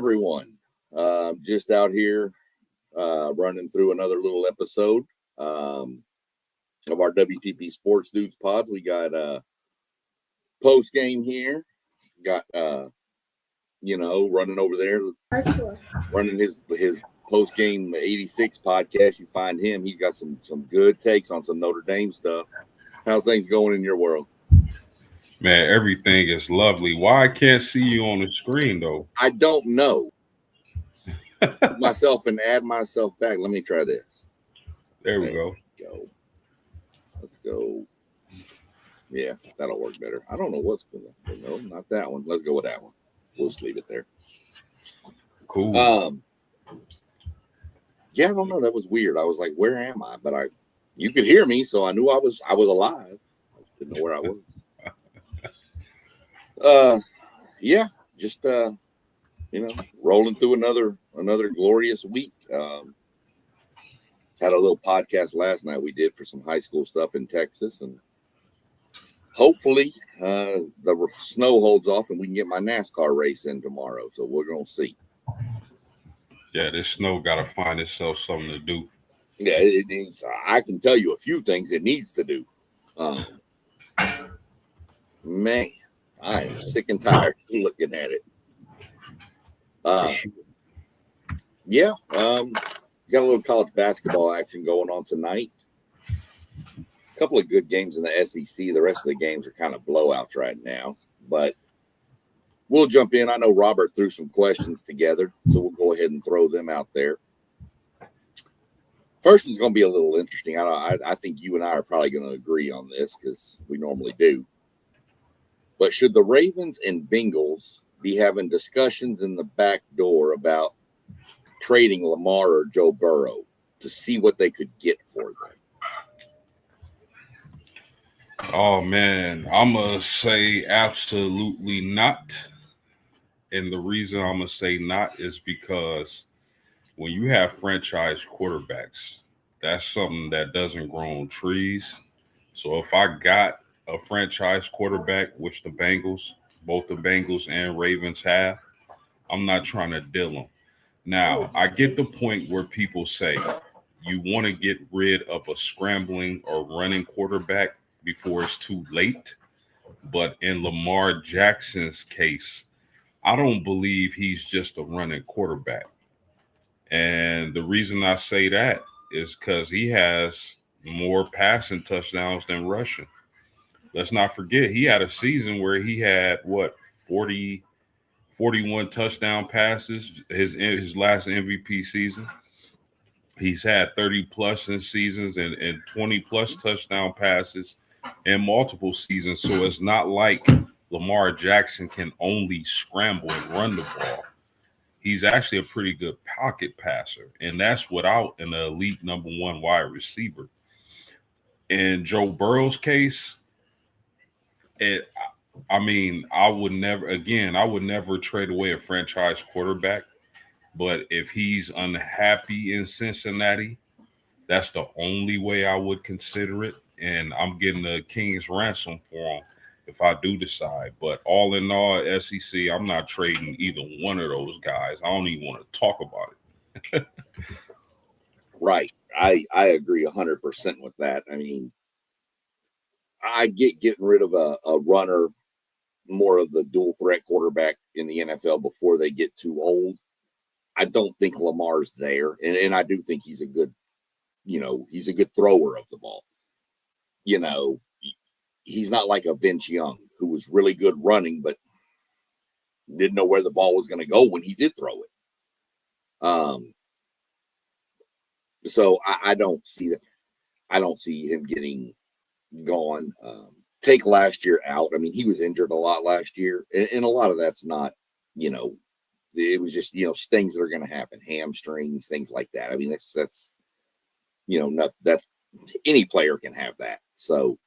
everyone. Just out here running through another little episode of our WTP Sports Dudes pods. We got post game here. Got running over there, running his post game 86 podcast. You find him. He's got some good takes on some Notre Dame stuff. How's things going in your world? Man, everything is lovely. Why I can't see you on the screen though? I don't know. Myself and add myself back. Let me try this. There we go. Let's go. Yeah, that'll work better. I don't know what's going on. No, not that one. Let's go with that one. We'll just leave it there. Cool. Yeah, I don't know. That was weird. I was like, where am I? But you could hear me, so I knew I was alive. I just didn't know where I was. Yeah, just rolling through another glorious week. Had a little podcast last night we did for some high school stuff in Texas, and hopefully the snow holds off and we can get my NASCAR race in tomorrow. So we're gonna see. Yeah, this snow got to find itself something to do. Yeah, it needs. I can tell you a few things it needs to do. Man, I am sick and tired of looking at it. Yeah, got a little college basketball action going on tonight. A couple of good games in the SEC. The rest of the games are kind of blowouts right now, but we'll jump in. I know Robert threw some questions together, so we'll go ahead and throw them out there. First one's going to be a little interesting. I think you and I are probably going to agree on this because we normally do. But should the Ravens and Bengals be having discussions in the back door about trading Lamar or Joe Burrow to see what they could get for them? Oh, man, I'm going to say absolutely not. And the reason I'm going to say not is because when you have franchise quarterbacks, that's something that doesn't grow on trees. So if I got a franchise quarterback, which both the Bengals and Ravens have, I'm not trying to deal them. Now, I get the point where people say you want to get rid of a scrambling or running quarterback before it's too late. But in Lamar Jackson's case, I don't believe he's just a running quarterback. And the reason I say that is because he has more passing touchdowns than rushing. Let's not forget, he had a season where he had, 41 touchdown passes, his last MVP season. He's had 30 plus in seasons and 20 plus touchdown passes in multiple seasons. So it's not like Lamar Jackson can only scramble and run the ball. He's actually a pretty good pocket passer, and that's without an elite number one wide receiver. In Joe Burrow's case, I would never trade away a franchise quarterback. But if he's unhappy in Cincinnati, that's the only way I would consider it. And I'm getting a king's ransom for him if I do decide. But all in all, SEC, I'm not trading either one of those guys. I don't even want to talk about it. Right. I agree 100% with that. I mean, I get getting rid of a runner, more of the dual threat quarterback in the NFL before they get too old. I don't think Lamar's there. And I do think he's a good thrower of the ball. He's not like a Vince Young who was really good running, but didn't know where the ball was going to go when he did throw it. So I don't see that. I don't see him getting gone. Take last year out. I mean, he was injured a lot last year, and a lot of that's not, it was just, things that are going to happen, hamstrings, things like that. I mean, that's not that any player can have that. So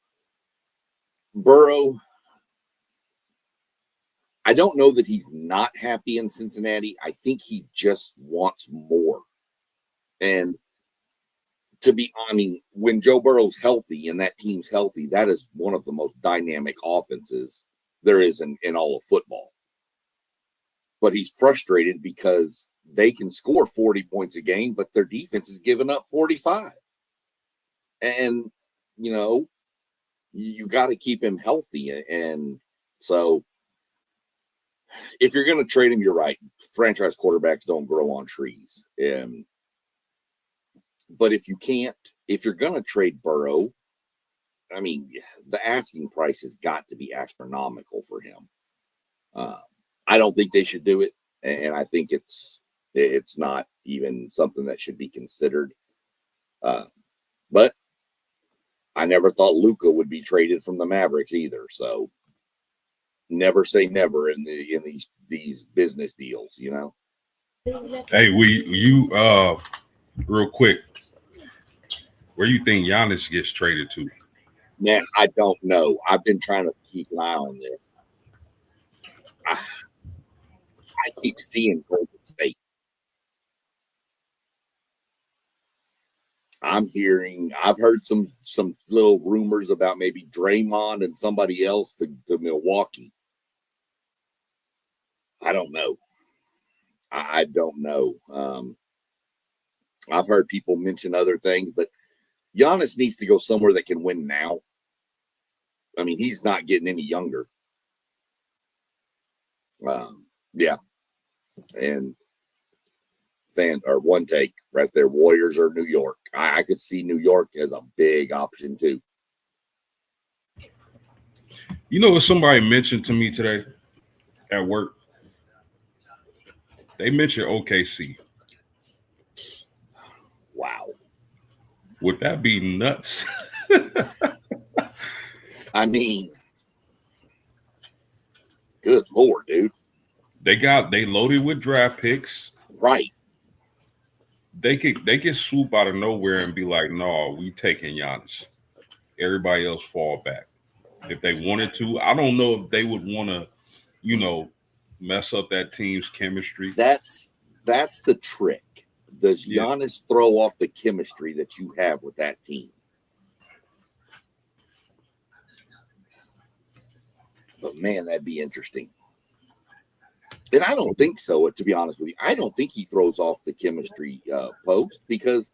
Burrow, I don't know that he's not happy in Cincinnati. I think he just wants more. And when Joe Burrow's healthy and that team's healthy, that is one of the most dynamic offenses there is in all of football. but he's frustrated because they can score 40 points a game, but their defense is giving up 45. And, you know, you got to keep him healthy. And so if you're going to trade him, you're right. Franchise quarterbacks don't grow on trees. But if you can't, if you're going to trade Burrow, I mean, the asking price has got to be astronomical for him. I don't think they should do it, and I think it's not even something that should be considered. But I never thought Luka would be traded from the Mavericks either. So never say never in these business deals, you know. Hey, real quick, where you think Giannis gets traded to? Man, I don't know. I've been trying to keep an eye on this. I keep seeing Golden State. I've heard some little rumors about maybe Draymond and somebody else to Milwaukee. I don't know. I don't know. I've heard people mention other things, but Giannis needs to go somewhere that can win now. I mean, he's not getting any younger. Yeah. And one take right there, Warriors or New York. I could see New York as a big option too. You know what somebody mentioned to me today at work? They mentioned OKC. Wow. Would that be nuts? I mean, good Lord, dude. They loaded with draft picks. Right. They could swoop out of nowhere and be like, no, we taking Giannis. Everybody else fall back. If they wanted to, I don't know if they would want to, you know, mess up that team's chemistry. That's the trick. Does Giannis throw off the chemistry that you have with that team? But man, that'd be interesting. And I don't think so, to be honest with you. I don't think he throws off the chemistry post, because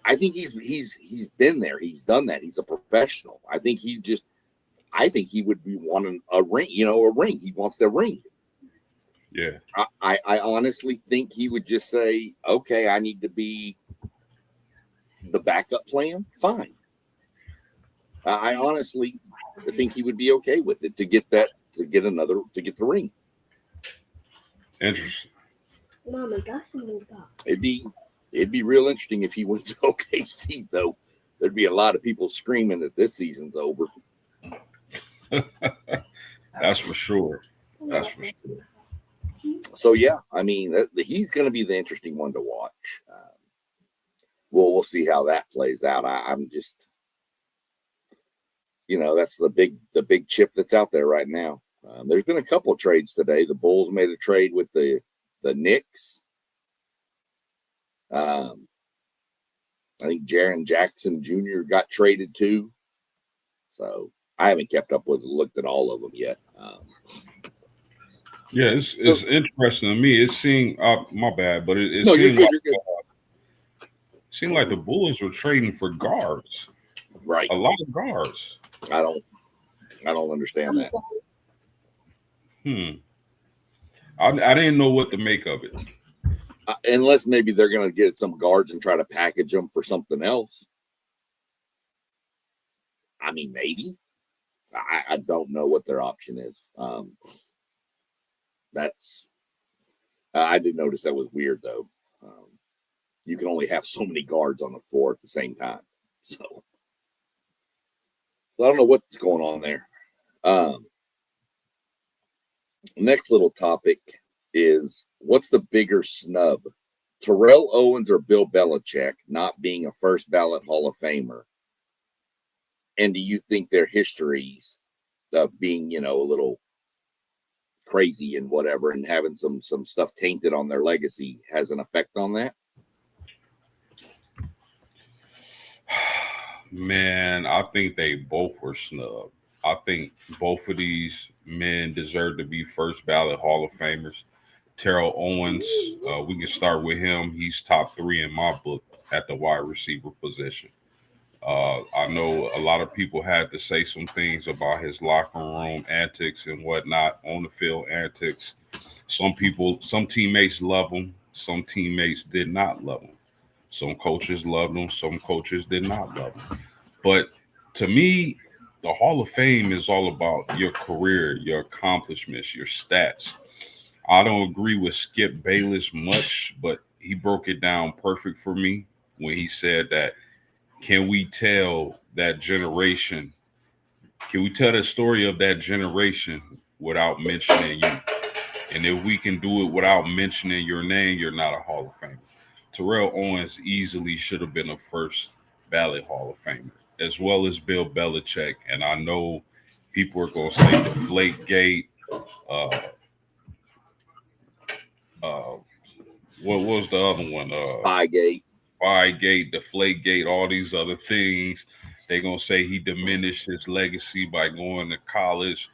I think he's been there. He's done that. He's a professional. I think he would be wanting a ring, a ring. He wants the ring. Yeah. I honestly think he would just say, okay, I need to be the backup plan. Fine. I honestly think he would be okay with it to get the ring. Interesting. It'd be real interesting if he went to OKC, though. There'd be a lot of people screaming that this season's over. That's for sure. That's for sure. So yeah, I mean, he's going to be the interesting one to watch. We'll see how that plays out. I'm just, that's the big chip that's out there right now. There's been a couple of trades today. The Bulls made a trade with the Knicks. I think Jaren Jackson Jr. got traded too. So I haven't looked at all of them yet. Yeah, it's interesting to me. It seemed my bad, but it no, seemed you're like good. Seemed like the Bulls were trading for guards. Right. A lot of guards. I don't understand that. I didn't know what to make of it. Unless maybe they're going to get some guards and try to package them for something else. I mean, maybe. I don't know what their option is. I did notice that was weird, though. You can only have so many guards on the floor at the same time. So I don't know what's going on there. Next little topic is, what's the bigger snub? Terrell Owens or Bill Belichick not being a first ballot Hall of Famer? And do you think their histories of being, a little crazy and whatever, and having some stuff tainted on their legacy has an effect on that? Man, I think they both were snubbed. I think both of these men deserve to be first ballot Hall of Famers. Terrell Owens, we can start with him. He's top three in my book at the wide receiver position. I know a lot of people had to say some things about his locker room antics and whatnot, on the field antics. Some teammates love him, some teammates did not love him. Some coaches loved him, some coaches did not love him. But to me, the Hall of Fame is all about your career, your accomplishments, your stats. I don't agree with Skip Bayless much, but he broke it down perfect for me when he said that can we tell that generation, can we tell the story of that generation without mentioning you? And if we can do it without mentioning your name, you're not a Hall of Famer. Terrell Owens easily should have been a first ballot Hall of Famer, as well as Bill Belichick. And I know people are going to say Deflategate. Uh, uh, what was the other one? Spygate. Spygate, Deflategate, all these other things. They're going to say he diminished his legacy by going to college.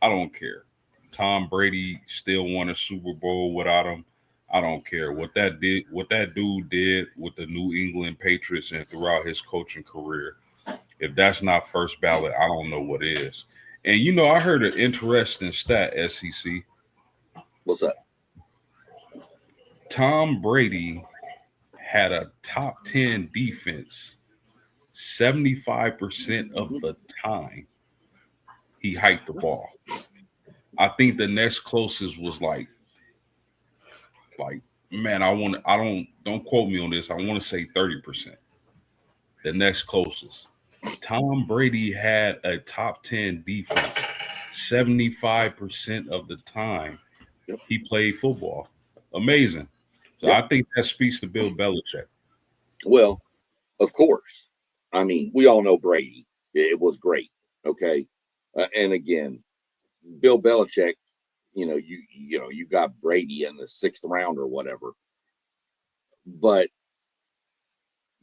I don't care. Tom Brady still won a Super Bowl without him. I don't care what that dude did with the New England Patriots and throughout his coaching career. If that's not first ballot, I don't know what is. And I heard an interesting stat, SEC. What's up? Tom Brady had a top 10 defense 75% of the time he hiked the ball. I think the next closest was like man, don't quote me on this. I want to say 30%. The next closest. Tom Brady had a top 10 defense 75% of the time he played football. Amazing. So I think that speaks to Bill Belichick. Well, of course. I mean, we all know Brady. It was great. Okay. And again, Bill Belichick, you got Brady in the 6th round or whatever. But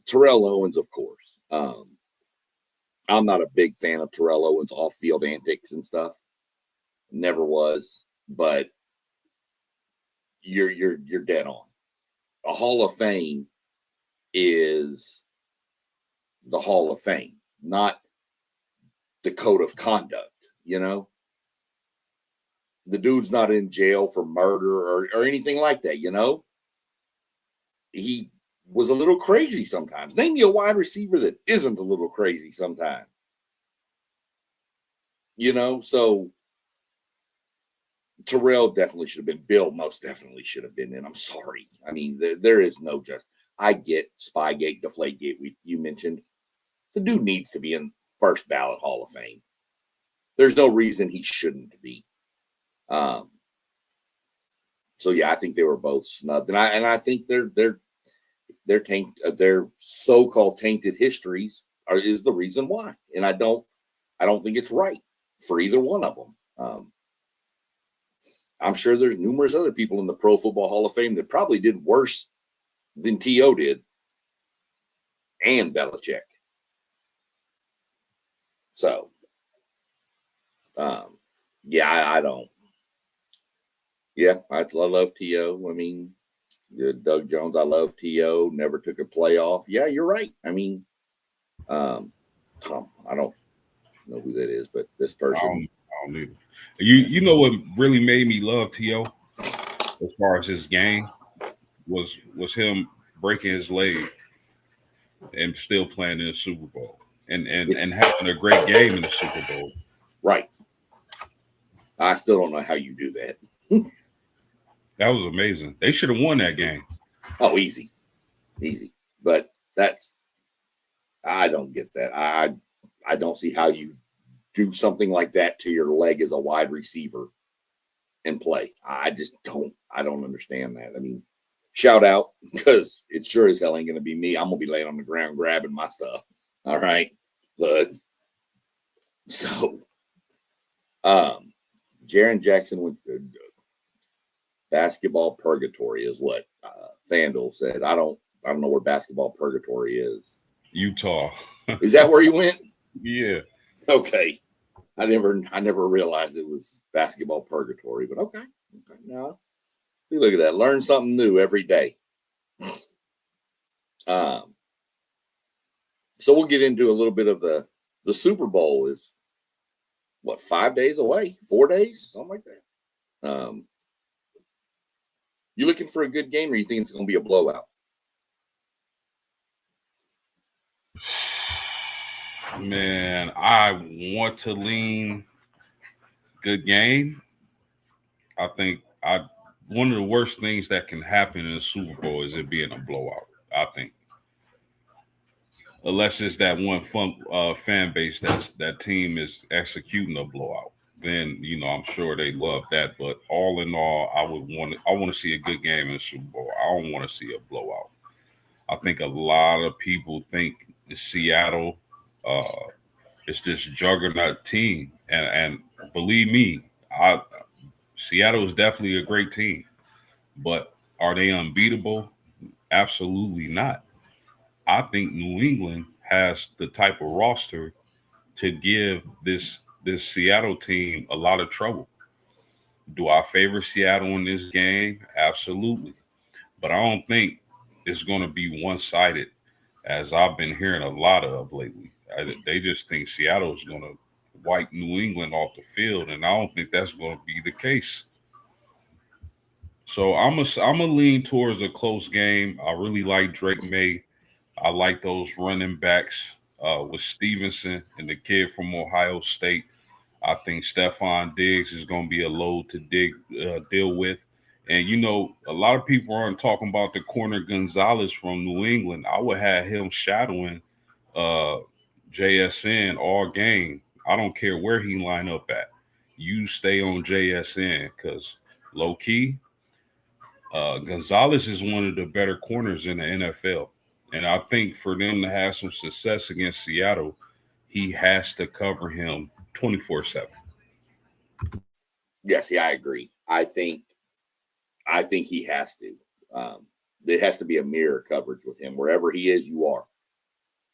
Terrell Owens, of course. I'm not a big fan of Terrell Owens off-field antics and stuff. Never was, but you're dead on. A Hall of Fame is the Hall of Fame, not the code of conduct. The dude's not in jail for murder or anything like that. He was a little crazy sometimes. Name me a wide receiver that isn't a little crazy sometimes. So Terrell definitely should have been. Bill most definitely should have been in. I'm sorry. I mean, there is no just. I get Spygate, Deflategate. You mentioned the dude needs to be in first ballot Hall of Fame. There's no reason he shouldn't be. So yeah, I think they were both snubbed, and I think their so-called tainted histories is the reason why. And I don't think it's right for either one of them. I'm sure there's numerous other people in the Pro Football Hall of Fame that probably did worse than T.O. did and Belichick. So, yeah, I don't. Yeah, I love T.O. I mean, Doug Jones, I love T.O. Never took a playoff. Yeah, you're right. I mean, Tom, I don't know who that is, but this person. I don't either. You know what really made me love T.O. as far as his game was him breaking his leg and still playing in the Super Bowl and having a great game in the Super Bowl. Right. I still don't know how you do that. That was amazing. They should have won that game. Oh, easy. But I don't get that. I don't see how you do something like that to your leg as a wide receiver and play. I don't understand that. I mean, shout out, because it sure as hell ain't going to be me. I'm going to be laying on the ground grabbing my stuff. All right. But so, Jaren Jackson went basketball purgatory is what FanDuel said. I don't know where basketball purgatory is. Utah. Is that where you went? Yeah. Okay. I never realized it was basketball purgatory, but okay. Okay. No. See, look at that. Learn something new every day. Um, so we'll get into a little bit of the Super Bowl is what, 5 days away, 4 days, something like that. You looking for a good game, or you think it's going to be a blowout? Man, I want to lean good game. I think I one of the worst things that can happen in the Super Bowl is it being a blowout. I think, unless it's that one fan base that team is executing a blowout, then I'm sure they love that. But all in all, I want to see a good game in the Super Bowl. I don't want to see a blowout. I think a lot of people think Seattle uh, is this juggernaut team, and believe me, Seattle is definitely a great team. But are they unbeatable? Absolutely not. I think New England has the type of roster to give this Seattle team a lot of trouble. Do I favor Seattle in this game? Absolutely. But I don't think it's going to be one sided, as I've been hearing a lot of lately. They just think Seattle is going to wipe New England off the field, and I don't think that's going to be the case. So I'm a lean towards a close game. I really like Drake May. I like those running backs with Stevenson and the kid from Ohio State. I think Stephon Diggs is going to be a load to deal with. And a lot of people aren't talking about the corner Gonzalez from New England. I would have him shadowing uh, JSN all game. I don't care where he line up at. You stay on JSN because low key, Gonzalez is one of the better corners in the NFL. And I think for them to have some success against Seattle, he has to cover him 24/7. Yeah, see, I agree. I think he has to. Um, there has to be a mirror coverage with him wherever he is. You are.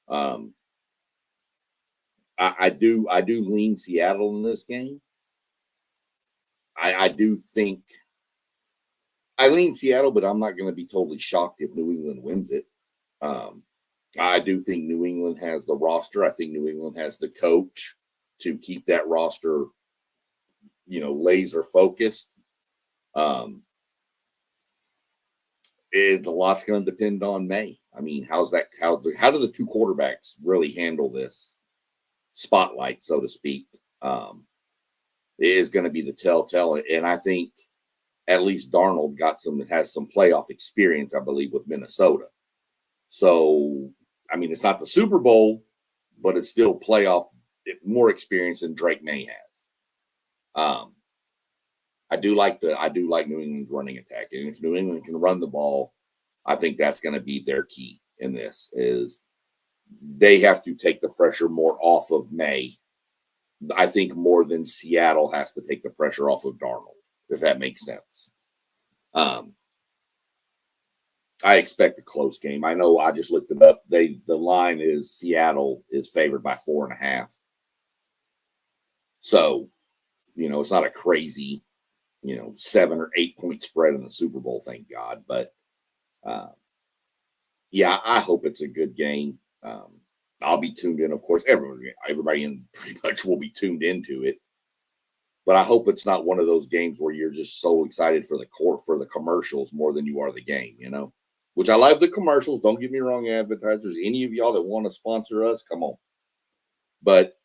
Um, I do lean Seattle in this game. I do think I lean Seattle, but I'm not going to be totally shocked if New England wins it. Um, I do think New England has the roster. I think New England has the coach to keep that roster, laser focused. Um, a lot's going to depend on May. I mean, how do the two quarterbacks really handle this spotlight, so to speak? It is going to be the telltale, and I think at least Darnold has some playoff experience, I believe, with Minnesota. So, I mean, it's not the Super Bowl, but it's still playoff more experience than Drake May has. I do like New England's running attack, and if New England can run the ball, I think that's going to be their key in this. Is they have to take the pressure more off of May. I think more than Seattle has to take the pressure off of Darnold, if that makes sense. Um, I expect a close game. I know I just looked it up. The line is Seattle is favored by 4.5. So, it's not a crazy, 7 or 8 point spread in the Super Bowl, thank God. But uh, yeah, I hope it's a good game. I'll be tuned in, of course. Everybody in pretty much will be tuned into it. But I hope it's not one of those games where you're just so excited for the commercials more than you are the game. Which I love the commercials. Don't get me wrong, advertisers. Any of y'all that want to sponsor us, come on. But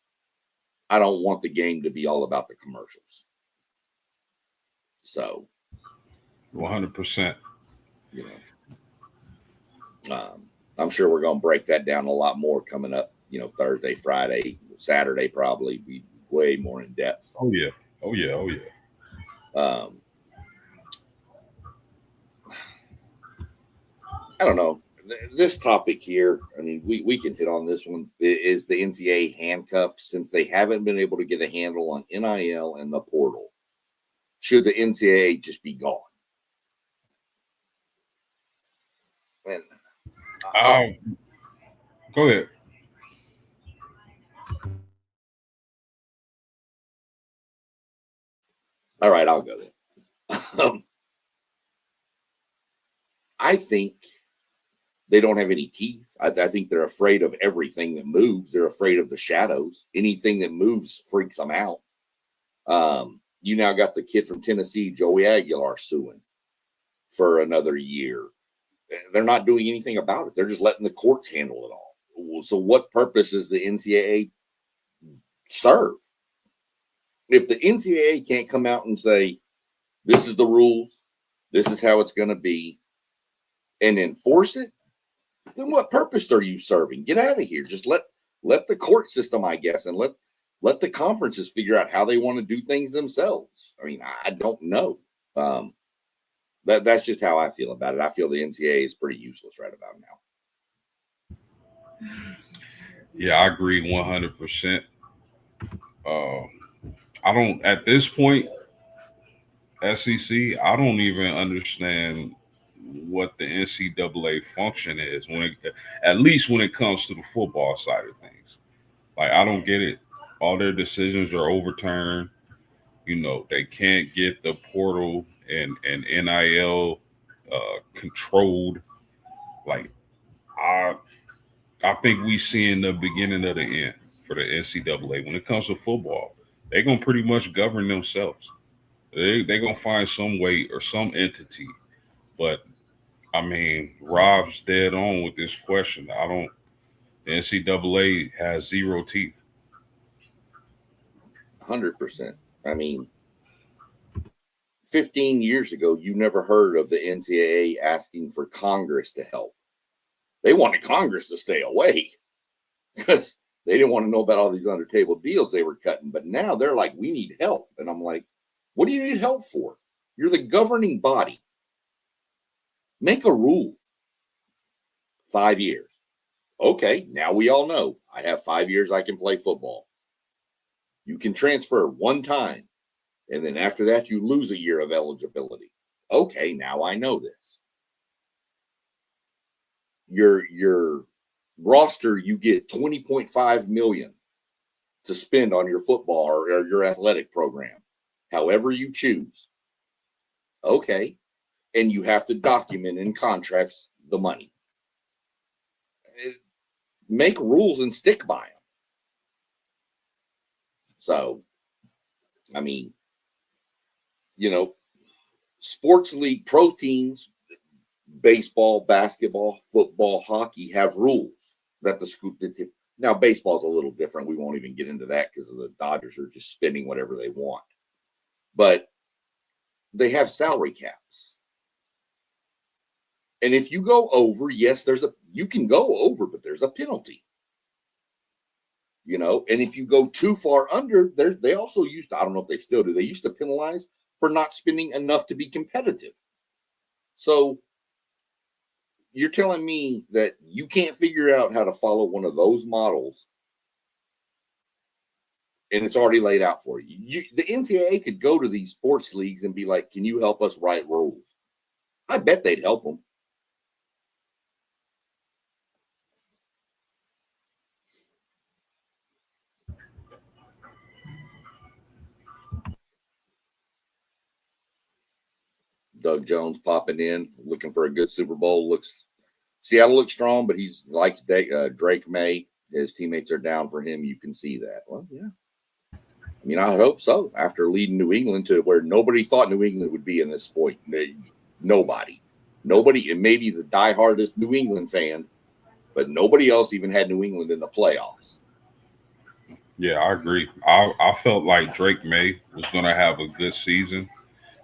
I don't want the game to be all about the commercials. So, 100%. you I'm sure we're going to break that down a lot more coming up. Thursday, Friday, Saturday, probably be way more in depth. Oh yeah. Oh yeah. Oh yeah. Um, I don't know. This topic here, I mean, we can hit on this one. Is the NCAA handcuffed since they haven't been able to get a handle on NIL and the portal? Should the NCAA just be gone? And Go ahead. All right, I'll go then. I think they don't have any teeth. I think they're afraid of everything that moves. They're afraid of the shadows. Anything that moves freaks them out. You now got the kid from Tennessee, Joey Aguilar, suing for another year. They're not doing anything about it. They're just letting the courts handle it all. So what purpose does the NCAA serve? If the NCAA can't come out and say, this is the rules, this is how it's going to be, and enforce it, then what purpose are you serving? Get out of here. Just let the court system, I guess, and let the conferences figure out how they want to do things themselves. I mean, I don't know. That's just how I feel about it. I feel the NCAA is pretty useless right about now. Yeah, I agree 100%. I don't, at this point, SEC, I don't even understand what the NCAA function is at least when it comes to the football side of things. Like, I don't get it. All their decisions are overturned. You know, they can't get the portal and NIL controlled. Like, I think we seeing the beginning of the end for the NCAA when it comes to football. They're gonna pretty much govern themselves. They're gonna find some way or some entity. But I mean, Rob's dead on with this question. The NCAA has zero teeth. 100%. I mean, 15 years ago, you never heard of the NCAA asking for Congress to help. They wanted Congress to stay away because they didn't want to know about all these under table deals they were cutting. But now they're like, we need help. And I'm like, what do you need help for? You're the governing body. Make a rule. 5 years. Okay, now we all know I have 5 years I can play football. You can transfer one time, and then after that, you lose a year of eligibility. Okay, now I know this. Your roster, you get $20.5 million to spend on your football or your athletic program, however you choose. Okay, and you have to document in contracts the money. Make rules and stick by them. So, I mean, you know, sports league pro teams, baseball, basketball, football, hockey have rules that the school. Now, baseball's a little different. We won't even get into that because the Dodgers are just spending whatever they want. But they have salary caps. And if you go over, yes, you can go over, but there's a penalty. You know, and if you go too far under, they also used to, I don't know if they still do, they used to penalize for not spending enough to be competitive. So you're telling me that you can't figure out how to follow one of those models and it's already laid out for you. The NCAA could go to these sports leagues and be like, can you help us write rules? I bet they'd help them. Doug Jones popping in, looking for a good Super Bowl. Seattle looks strong, but he's likes Drake May. His teammates are down for him. You can see that. Well, yeah. I mean, I hope so. After leading New England to where nobody thought New England would be in this point. Nobody, and maybe the diehardest New England fan, but nobody else even had New England in the playoffs. Yeah, I agree. I felt like Drake May was going to have a good season.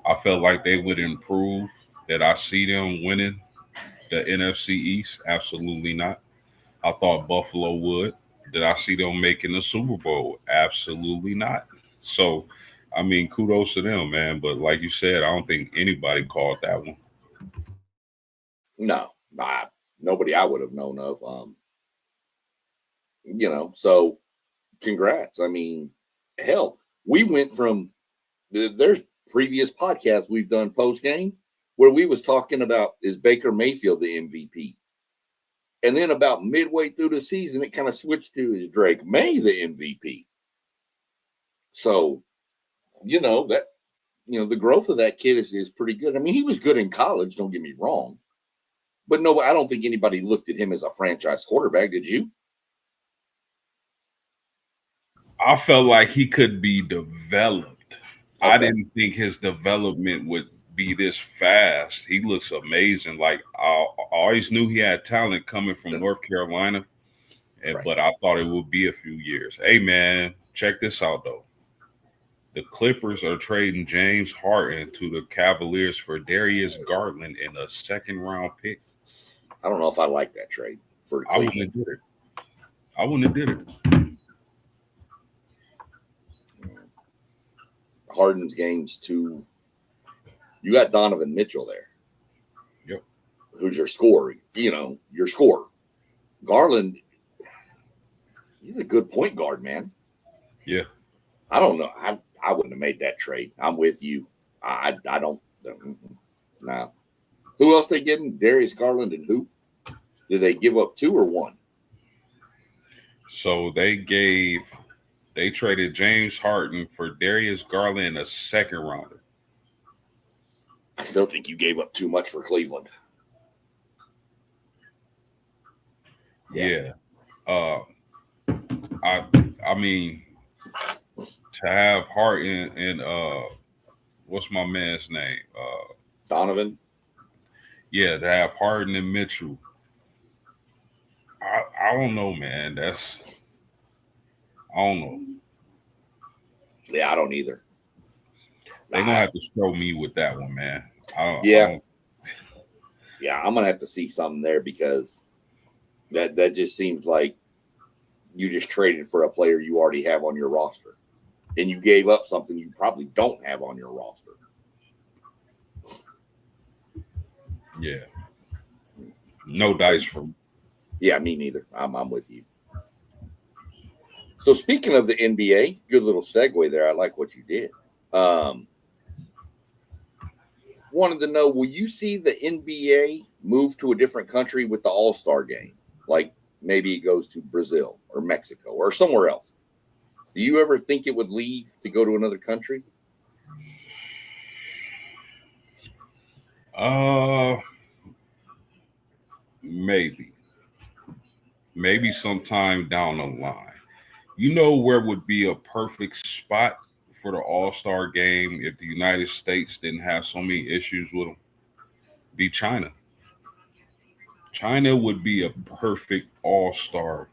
I felt like they would improve. Did I see them winning the NFC East? Absolutely not. I thought Buffalo would. Did I see them making the Super Bowl? Absolutely not. So, I mean, kudos to them, man. But like you said, I don't think anybody called that one. No, nobody I would have known of. So congrats. I mean, hell, we went from there's previous podcasts we've done post game where we was talking about, is Baker Mayfield the MVP? And then about midway through the season, it kind of switched to, is Drake May the MVP? So, the growth of that kid is pretty good. I mean, he was good in college, don't get me wrong. But no, I don't think anybody looked at him as a franchise quarterback. Did you? I felt like he could be developed. I Okay. didn't think his development would be this fast. He looks amazing. Like I always knew he had talent coming from North Carolina, Right. but I thought it would be a few years. Hey man, check this out though. The Clippers are trading James Harden to the Cavaliers for Darius Garland in a second round pick. I don't know if I like that trade for I wouldn't Cleveland. have did it. I wouldn't have did it. Harden's game's too. You got Donovan Mitchell there. Yep. Who's your scorer? Your scorer. Garland, he's a good point guard, man. Yeah. I don't know. I wouldn't have made that trade. I'm with you. I don't. Nah. Who else they getting? Darius Garland and who? Did they give up 2 or 1? So they traded James Harden for Darius Garland in a second rounder. I still think you gave up too much for Cleveland. Yeah. I mean to have Harden and what's my man's name? Donovan. Yeah, to have Harden and Mitchell. I don't know, man. I don't know. Yeah, I don't either. They're gonna have to show me with that one, man. Yeah, I'm gonna have to see something there because that just seems like you just traded for a player you already have on your roster, and you gave up something you probably don't have on your roster. Yeah. No dice for me. Yeah, me neither. I'm with you. So speaking of the NBA, good little segue there. I like what you did. Wanted to know, will you see the NBA move to a different country with the All-Star game? Like maybe it goes to Brazil or Mexico or somewhere else. Do you ever think it would leave to go to another country? Maybe. Maybe sometime down the line. You know where would be a perfect spot for the All-Star game if the United States didn't have so many issues with them? Be China. China would be a perfect All-Star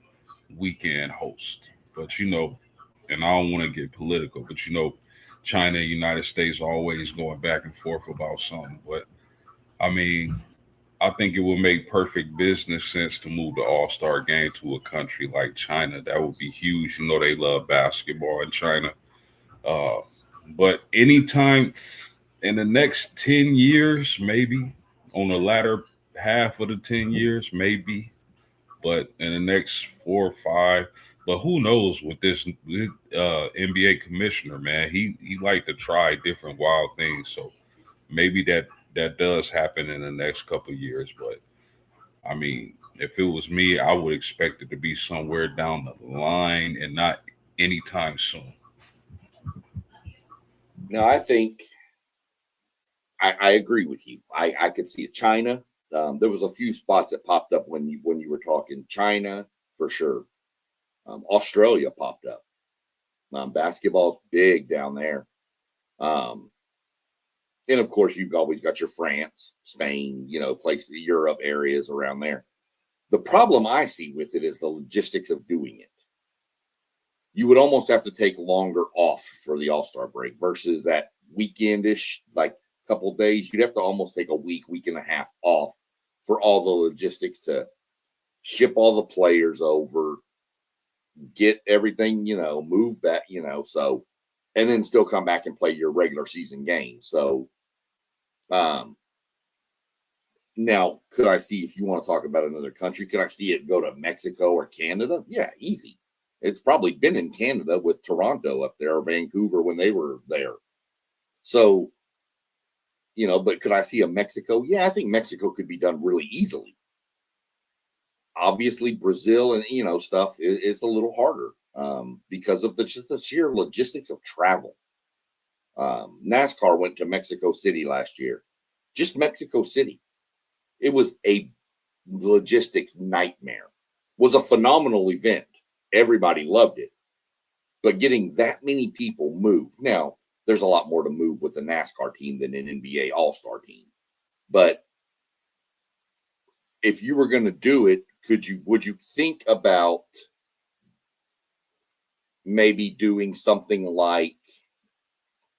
weekend host. But and I don't want to get political, but China and United States are always going back and forth about something. But I mean, I think it would make perfect business sense to move the All-Star game to a country like China. That would be huge. They love basketball in China. But anytime in the next 10 years, maybe on the latter half of the 10 years, maybe, but in the next 4 or 5, but who knows with this NBA commissioner, man, he like to try different wild things. So maybe that does happen in the next couple of years. But I mean, if it was me, I would expect it to be somewhere down the line and not anytime soon. No, I think I agree with you. I could see it. China. There was a few spots that popped up when you were talking China for sure. Australia popped up. Basketball's big down there. And of course, you've always got your France, Spain, places, Europe areas around there. The problem I see with it is the logistics of doing it. You would almost have to take longer off for the All-Star break versus that weekendish, like couple days. You'd have to almost take a week and a half off for all the logistics to ship all the players over, get everything, move back, so, and then still come back and play your regular season game. So, now, could I see, if you want to talk about another country, could I see it go to Mexico or Canada? Yeah, easy. It's probably been in Canada with Toronto up there or Vancouver when they were there. So, but could I see a Mexico? Yeah, I think Mexico could be done really easily. Obviously, Brazil and, stuff is a little harder because of just the sheer logistics of travel. NASCAR went to Mexico City last year, just Mexico City. It was a logistics nightmare. Was a phenomenal event. Everybody loved it. But getting that many people moved. Now, there's a lot more to move with a NASCAR team than an NBA All-Star team. But if you were going to do it, would you think about maybe doing something like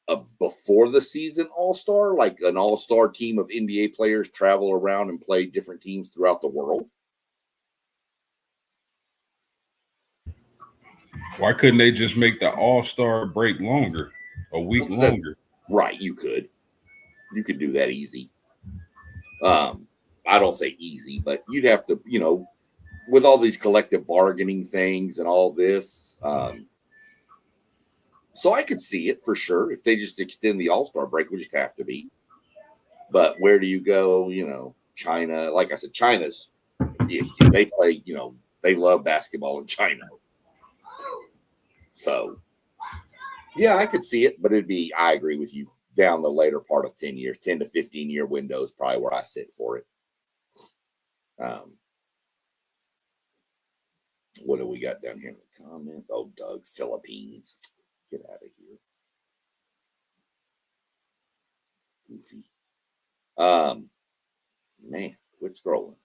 a before the season All-Star, like an All-Star team of NBA players travel around and play different teams throughout the world? Why couldn't they just make the All-Star break longer, a week longer? Right, you could do that easy. I don't say easy, but you'd have to, with all these collective bargaining things and all this. So I could see it for sure. If they just extend the All-Star break, would just have to be. But where do you go? China, like I said, China's, they play, they love basketball in China. So, yeah, I could see it, but I agree with you, down the later part of 10 years, 10 to 15 year window is probably where I sit for it. What do we got down here in the comment? Oh, Doug, Philippines. Get out of here. Goofy. Man, quit scrolling.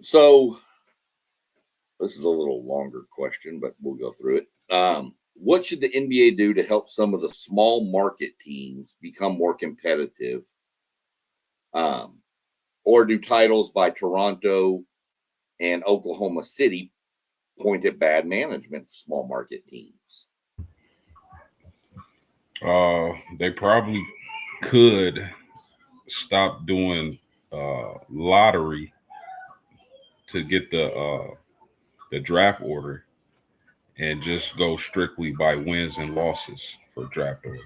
So this is a little longer question, but we'll go through it. What should the NBA do to help some of the small market teams become more competitive? Or do titles by Toronto and Oklahoma City point at bad management of small market teams? They probably could stop doing lottery to get the draft order and just go strictly by wins and losses for draft order.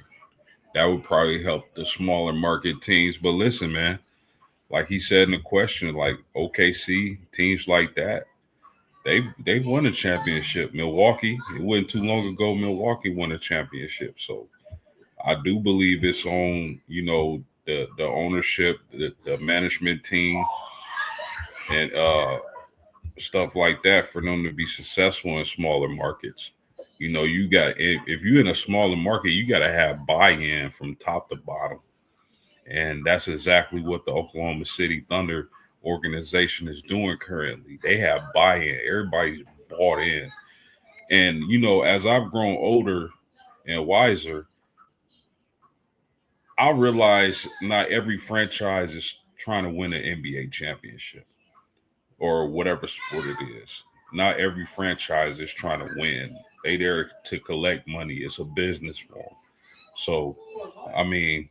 That would probably help the smaller market teams. But listen, man, like he said in the question, like OKC, teams like that, they've won a championship. Milwaukee, it wasn't too long ago, Milwaukee won a championship. So I do believe it's on, the ownership, the management team, and stuff like that for them to be successful in smaller markets. You got, if you're in a smaller market, you got to have buy-in from top to bottom. And that's exactly what the Oklahoma City Thunder organization is doing currently. They have buy-in. Everybody's bought in. And, as I've grown older and wiser, I realize not every franchise is trying to win an NBA championship or whatever sport it is. Not every franchise is trying to win. They there to collect money. It's a business for them. So, I mean,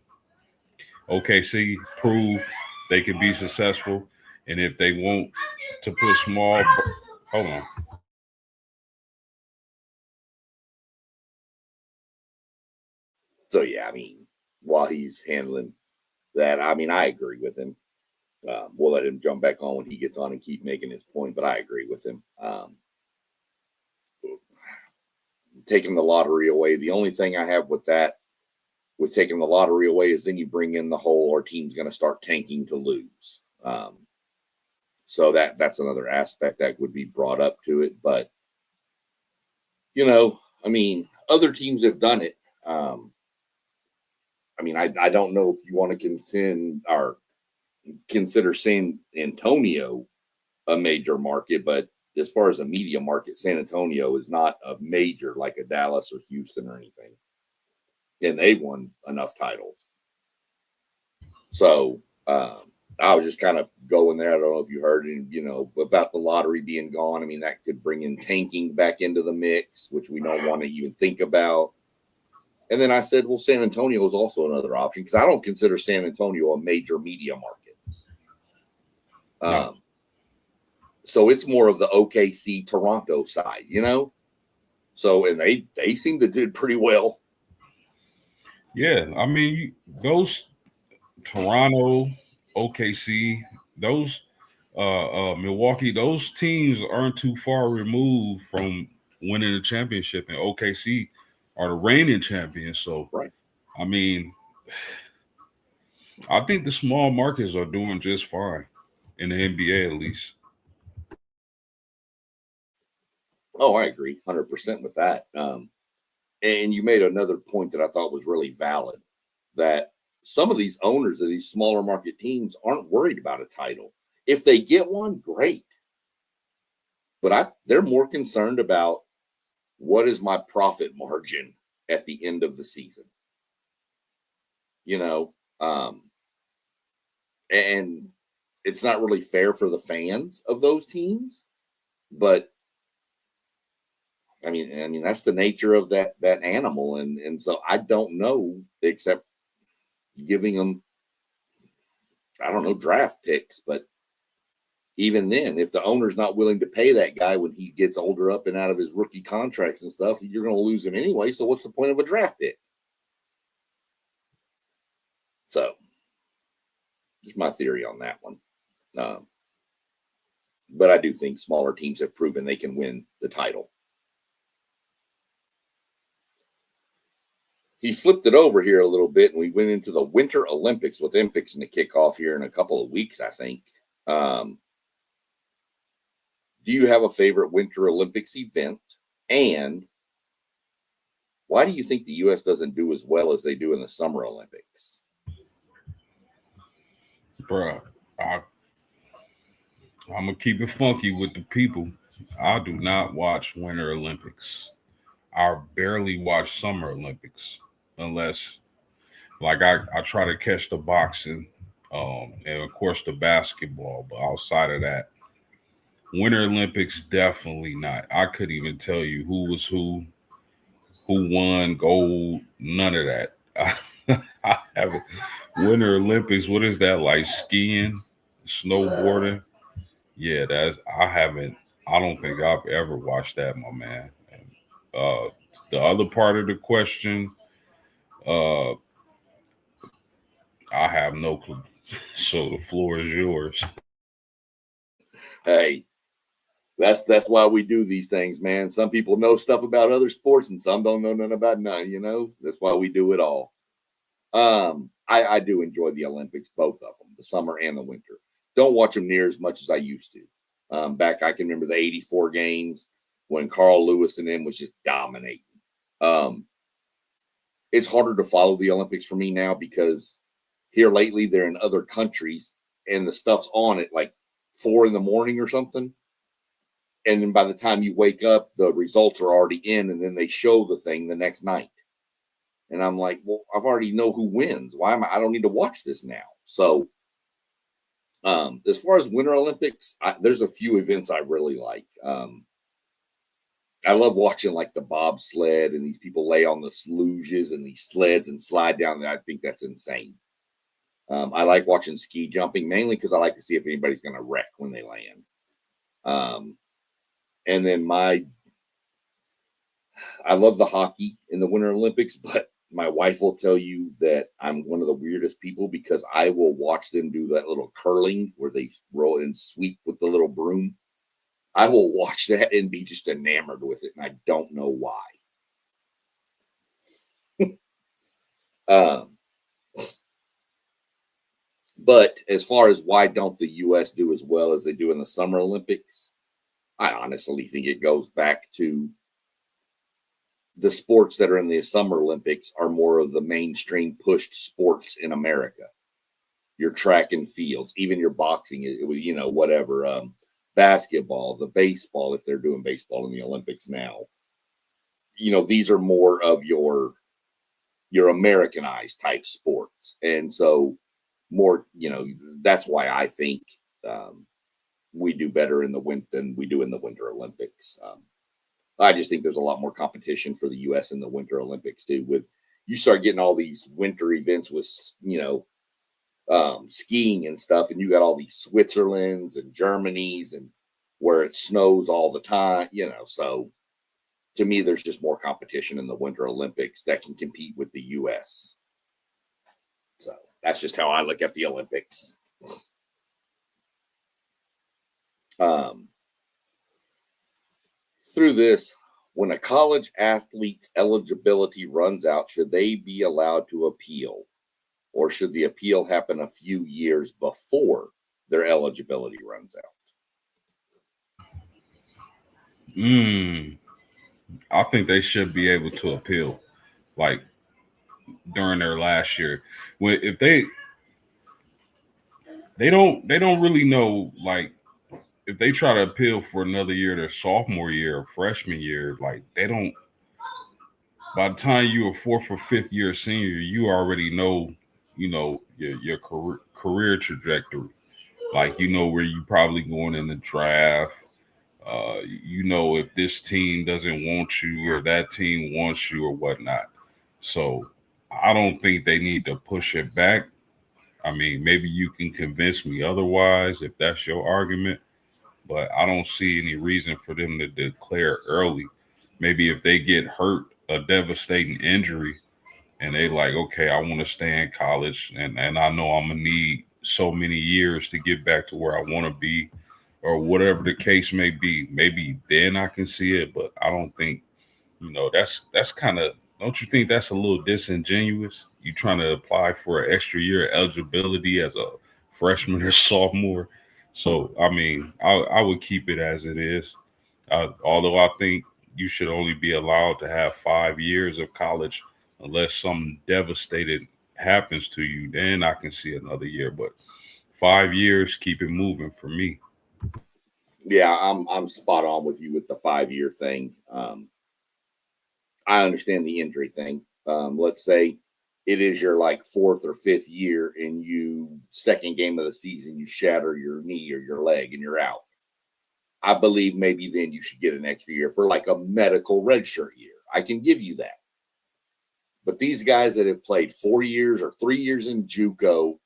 OKC prove they can be successful, and if they want to put hold on. So yeah, I mean, while he's handling that, I mean, I agree with him. We'll let him jump back on when he gets on and keep making his point, but I agree with him. Taking the lottery away, the only thing I have with that, with taking the lottery away, is then you bring in the whole, our team's going to start tanking to lose. So that's another aspect that would be brought up to it. But, I mean, other teams have done it. I mean, I don't know if you want to consider San Antonio a major market, but as far as a media market, San Antonio is not a major like a Dallas or Houston or anything. And they've won enough titles. So I was just kind of going there. I don't know if you heard, about the lottery being gone. I mean, that could bring in tanking back into the mix, which we don't want to even think about. And then I said, well, San Antonio is also another option because I don't consider San Antonio a major media market. No. So it's more of the OKC Toronto side, So, and they seem to do pretty well. Yeah, I mean, those Toronto, OKC, those Milwaukee, those teams aren't too far removed from winning a championship, and OKC are the reigning champions. So, Right. I mean, I think the small markets are doing just fine in the NBA, at least. Oh, I agree 100% with that. And you made another point that I thought was really valid, that some of these owners of these smaller market teams aren't worried about a title. If they get one, great. But they're more concerned about what is my profit margin at the end of the season. You know, and it's not really fair for the fans of those teams, but I mean that's the nature of that animal, and so I don't know except giving them, I don't know, draft picks, but even then, if the owner's not willing to pay that guy when he gets older up and out of his rookie contracts and stuff, you're going to lose him anyway. So what's the point of a draft pick? So just my theory on that one. Um, but I do think smaller teams have proven they can win the title. He flipped it over here a little bit, and we went into the Winter Olympics with them fixing to kick off here in a couple of weeks, I think. Do you have a favorite Winter Olympics event? And why do you think the U.S. doesn't do as well as they do in the Summer Olympics? Bruh, I'm going to keep it funky with the people. I do not watch Winter Olympics. I barely watch Summer Olympics unless, like, I try to catch the boxing and, of course, the basketball. But outside of that, Winter Olympics, definitely not. I couldn't even tell you who was who won gold, none of that. I haven't. Winter Olympics, what is that, like skiing, snowboarding? Yeah, I don't think I've ever watched that, my man. And, the other part of the question, uh, I have no clue. So the floor is yours. Hey, that's why we do these things, man. Some people know stuff about other sports, and some don't know nothing about none. That's why we do it all. I do enjoy the Olympics, both of them, the summer and the winter. Don't watch them near as much as I used to. Back, I can remember the '84 games when Carl Lewis and them was just dominating. Um, it's harder to follow the Olympics for me now because here lately they're in other countries and the stuff's on at like 4 in the morning or something. And then by the time you wake up, the results are already in, and then they show the thing the next night. And I'm like, well, I've already know who wins. Why am I don't need to watch this now. So as far as Winter Olympics, there's a few events I really like. I love watching like the bobsled and these people lay on the sluges and these sleds and slide down there. I think that's insane. I like watching ski jumping mainly because I like to see if anybody's going to wreck when they land. And then I love the hockey in the Winter Olympics, but my wife will tell you that I'm one of the weirdest people because I will watch them do that little curling where they roll and sweep with the little broom. I will watch that and be just enamored with it, and I don't know why. um, but as far as why don't the U.S. do as well as they do in the Summer Olympics, I honestly think it goes back to the sports that are in the Summer Olympics are more of the mainstream pushed sports in America. Your track and fields, even your boxing, whatever, basketball, the baseball, if they're doing baseball in the Olympics now. These are more of your Americanized type sports. And so more, that's why I think we do better in the winter than we do in the Winter Olympics. I just think there's a lot more competition for the U.S. in the Winter Olympics too. With you start getting all these winter events with skiing and stuff, and you got all these Switzerlands and Germanys and where it snows all the time. So to me, there's just more competition in the Winter Olympics that can compete with the U.S. So that's just how I look at the Olympics. Through this, When a college athlete's eligibility runs out, should they be allowed to appeal? Or should the appeal happen a few years before their eligibility runs out? I think they should be able to appeal, like during their last year. When if they don't really know, like if they try to appeal for another year, their sophomore year or freshman year, like they don't. By the time you are fourth or fifth year senior, you already know, your career trajectory. Like you know where you probably going in the draft. You know if this team doesn't want you or that team wants you or whatnot. So I don't think they need to push it back. I mean, maybe you can convince me otherwise if that's your argument, but I don't see any reason for them to declare early. Maybe if they get hurt, a devastating injury, and they like, okay, I want to stay in college, and I know I'm gonna need so many years to get back to where I want to be, or whatever the case may be. Maybe then I can see it, but I don't think that's kind of. Don't you think that's a little disingenuous? You trying to apply for an extra year eligibility as a freshman or sophomore? So I mean, I would keep it as it is. Although I think you should only be allowed to have 5 years of college unless something devastating happens to you. Then I can see another year, but 5 years, keep it moving for me. Yeah, I'm spot on with you with the 5 year thing. I understand the injury thing. Let's say it is your like fourth or fifth year, and you second game of the season you shatter your knee or your leg and you're out. I believe maybe then you should get an extra year for like a medical redshirt year. I can give you that. But these guys that have played 4 years or 3 years in JUCO,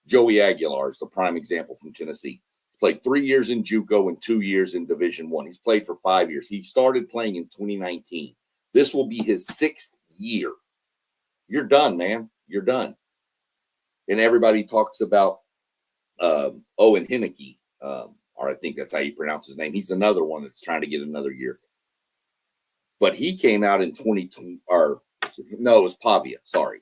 Joey Aguilar is the prime example from Tennessee. Played 3 years in JUCO and 2 years in Division One. He's played for 5 years. He started playing in 2019. This will be his sixth year. You're done, man. You're done. And everybody talks about Owen Henneke, or I think that's how you pronounce his name. He's another one that's trying to get another year. But he came out in 2020, or no, it was Pavia. Sorry.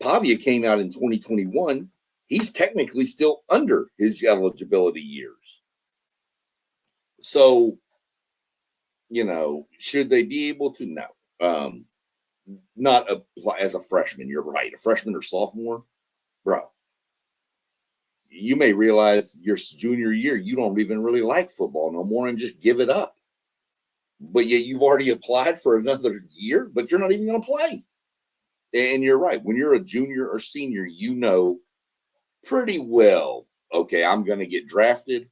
Pavia came out in 2021. He's technically still under his eligibility years. So, should they be able to? No. Not apply as a freshman. You're right. A freshman or sophomore, bro. You may realize your junior year you don't even really like football no more and just give it up. But yet you've already applied for another year, but you're not even going to play. And you're right. When you're a junior or senior, you know pretty well, okay, I'm going to get drafted,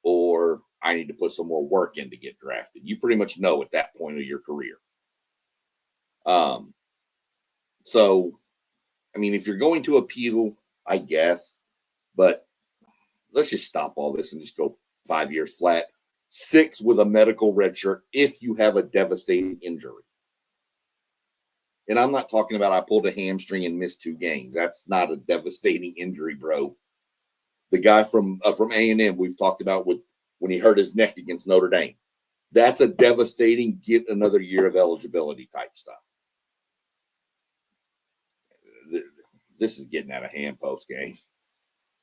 or I need to put some more work in to get drafted. You pretty much know at that point of your career. So, I mean, if you're going to appeal, I guess, but let's just stop all this and just go 5 years flat. 6 with a medical red shirt if you have a devastating injury. And I'm not talking about I pulled a hamstring and missed 2 games. That's not a devastating injury, bro. The guy from A&M we've talked about with when he hurt his neck against Notre Dame. That's a devastating get another year of eligibility type stuff. This is getting out of hand post game.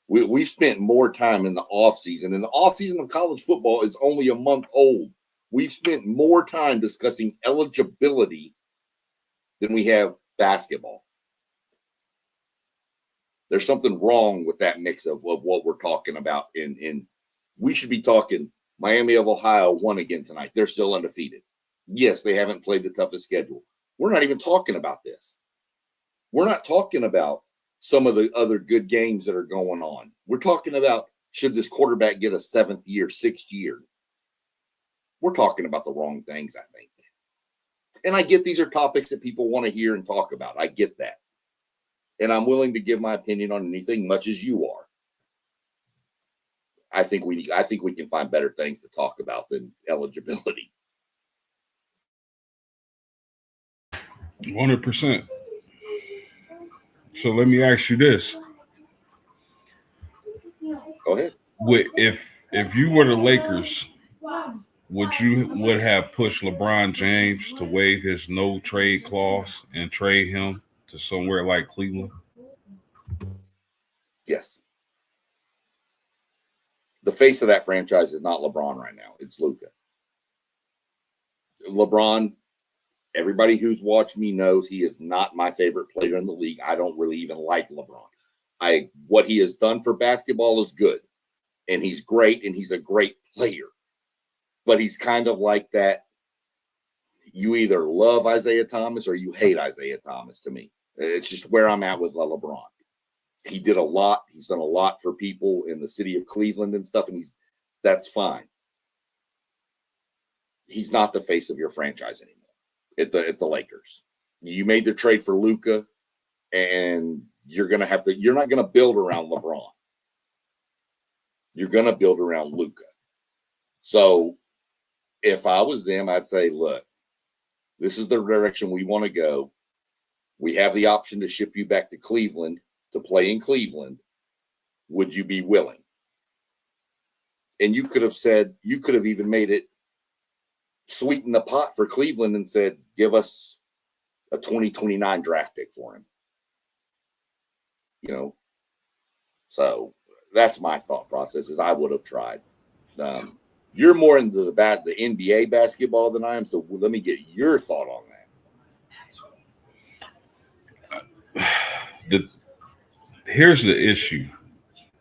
We spent more time in the offseason, and the offseason of college football is only a month old. We've spent more time discussing eligibility than we have basketball. There's something wrong with that mix of what we're talking about. In we should be talking Miami of Ohio won again tonight. They're still undefeated. Yes, they haven't played the toughest schedule. We're not even talking about this. We're not talking about some of the other good games that are going on. We're talking about should this quarterback get a 7th year, 6th year. We're talking about the wrong things, I think. And I get these are topics that people want to hear and talk about. I get that. And I'm willing to give my opinion on anything, much as you are. I think we can find better things to talk about than eligibility. 100%. So let me ask you this. Go ahead. If you were the Lakers would have pushed LeBron James to waive his no trade clause and trade him to somewhere like Cleveland? Yes. The face of that franchise is not LeBron right now. It's Luka. LeBron, everybody who's watched me knows he is not my favorite player in the league. I don't really even like LeBron. What he has done for basketball is good, and he's great, and he's a great player. But he's kind of like that. You either love Isaiah Thomas or you hate Isaiah Thomas to me. It's just where I'm at with LeBron. He did a lot. He's done a lot for people in the city of Cleveland and stuff, and that's fine. He's not the face of your franchise anymore at the Lakers. You made the trade for Luka, and you're not gonna build around LeBron. You're gonna build around Luka. So if I was them, I'd say, look, this is the direction we want to go. We have the option to ship you back to Cleveland to play in Cleveland. Would you be willing? And you could have even made it sweeten the pot for Cleveland and said, give us a 2029 draft pick for him. So that's my thought process is I would have tried. You're more into the NBA basketball than I am, so let me get your thought on that. Here's the issue.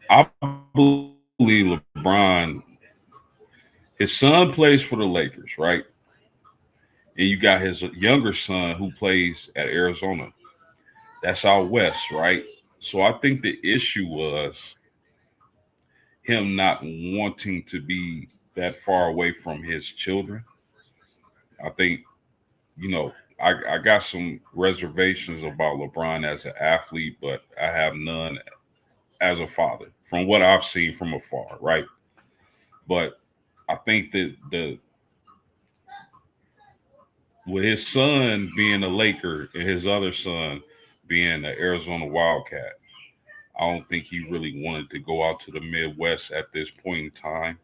I believe LeBron, his son plays for the Lakers, right? And you got his younger son who plays at Arizona. That's out west, right? So I think the issue was him not wanting to be that far away from his children. I think, I got some reservations about LeBron as an athlete, but I have none as a father from what I've seen from afar, right? But I think that with his son being a Laker and his other son being an Arizona Wildcat, I don't think he really wanted to go out to the Midwest at this point in time.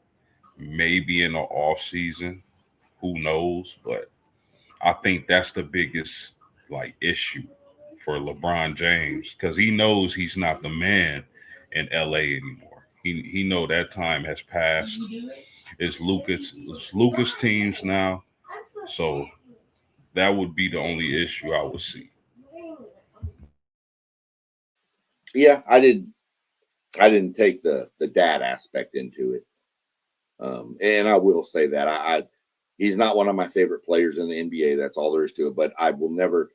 Maybe in the off season, who knows? But I think that's the biggest issue for LeBron James because he knows he's not the man in LA anymore. He know that time has passed. It's Lucas teams now, so that would be the only issue I would see. Yeah, I didn't take the dad aspect into it, and I will say that he's not one of my favorite players in the NBA. That's all there is to it. But I will never.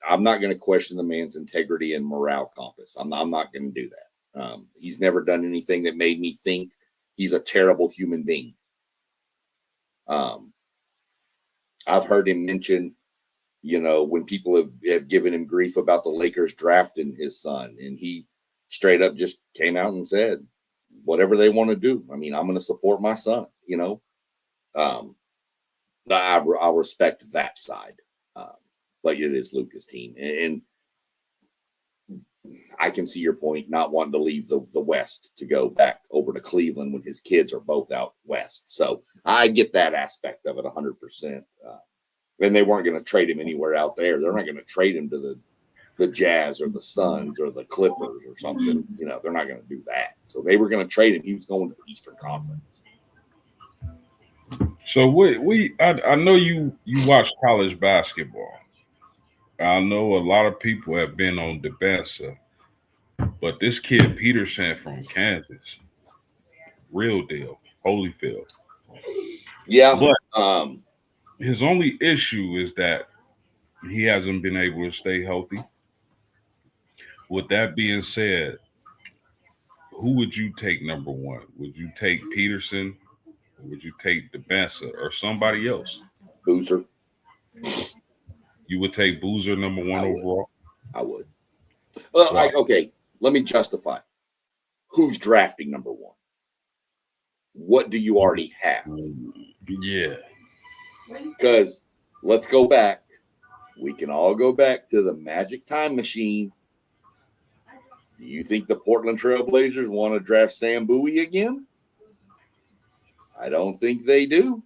I'm not going to question the man's integrity and morale compass. I'm not going to do that. He's never done anything that made me think he's a terrible human being. I've heard him mention, when people have given him grief about the Lakers drafting his son, and he straight up just came out and said, whatever they want to do. I mean, I'm going to support my son, I respect that side. But it is Luka's team. And I can see your point, not wanting to leave the West to go back over to Cleveland when his kids are both out West. So I get that aspect of it 100%. And they weren't going to trade him anywhere out there. They're not going to trade him to the Jazz or the Suns or the Clippers or something. They're not going to do that. So they were going to trade him. He was going to the Eastern Conference. So I know you watch college basketball. I know a lot of people have been on Debassa, but this kid Peterson from Kansas, real deal, Holyfield. Yeah, but his only issue is that he hasn't been able to stay healthy. With that being said, who would you take number one? Would you take Peterson? Or would you take Debassa or somebody else? Boozer. You would take Boozer number one overall? I would. Well, okay, let me justify. Who's drafting number one? What do you already have? Yeah. Because let's go back. We can all go back to the magic time machine. Do you think the Portland Trailblazers want to draft Sam Bowie again? I don't think they do.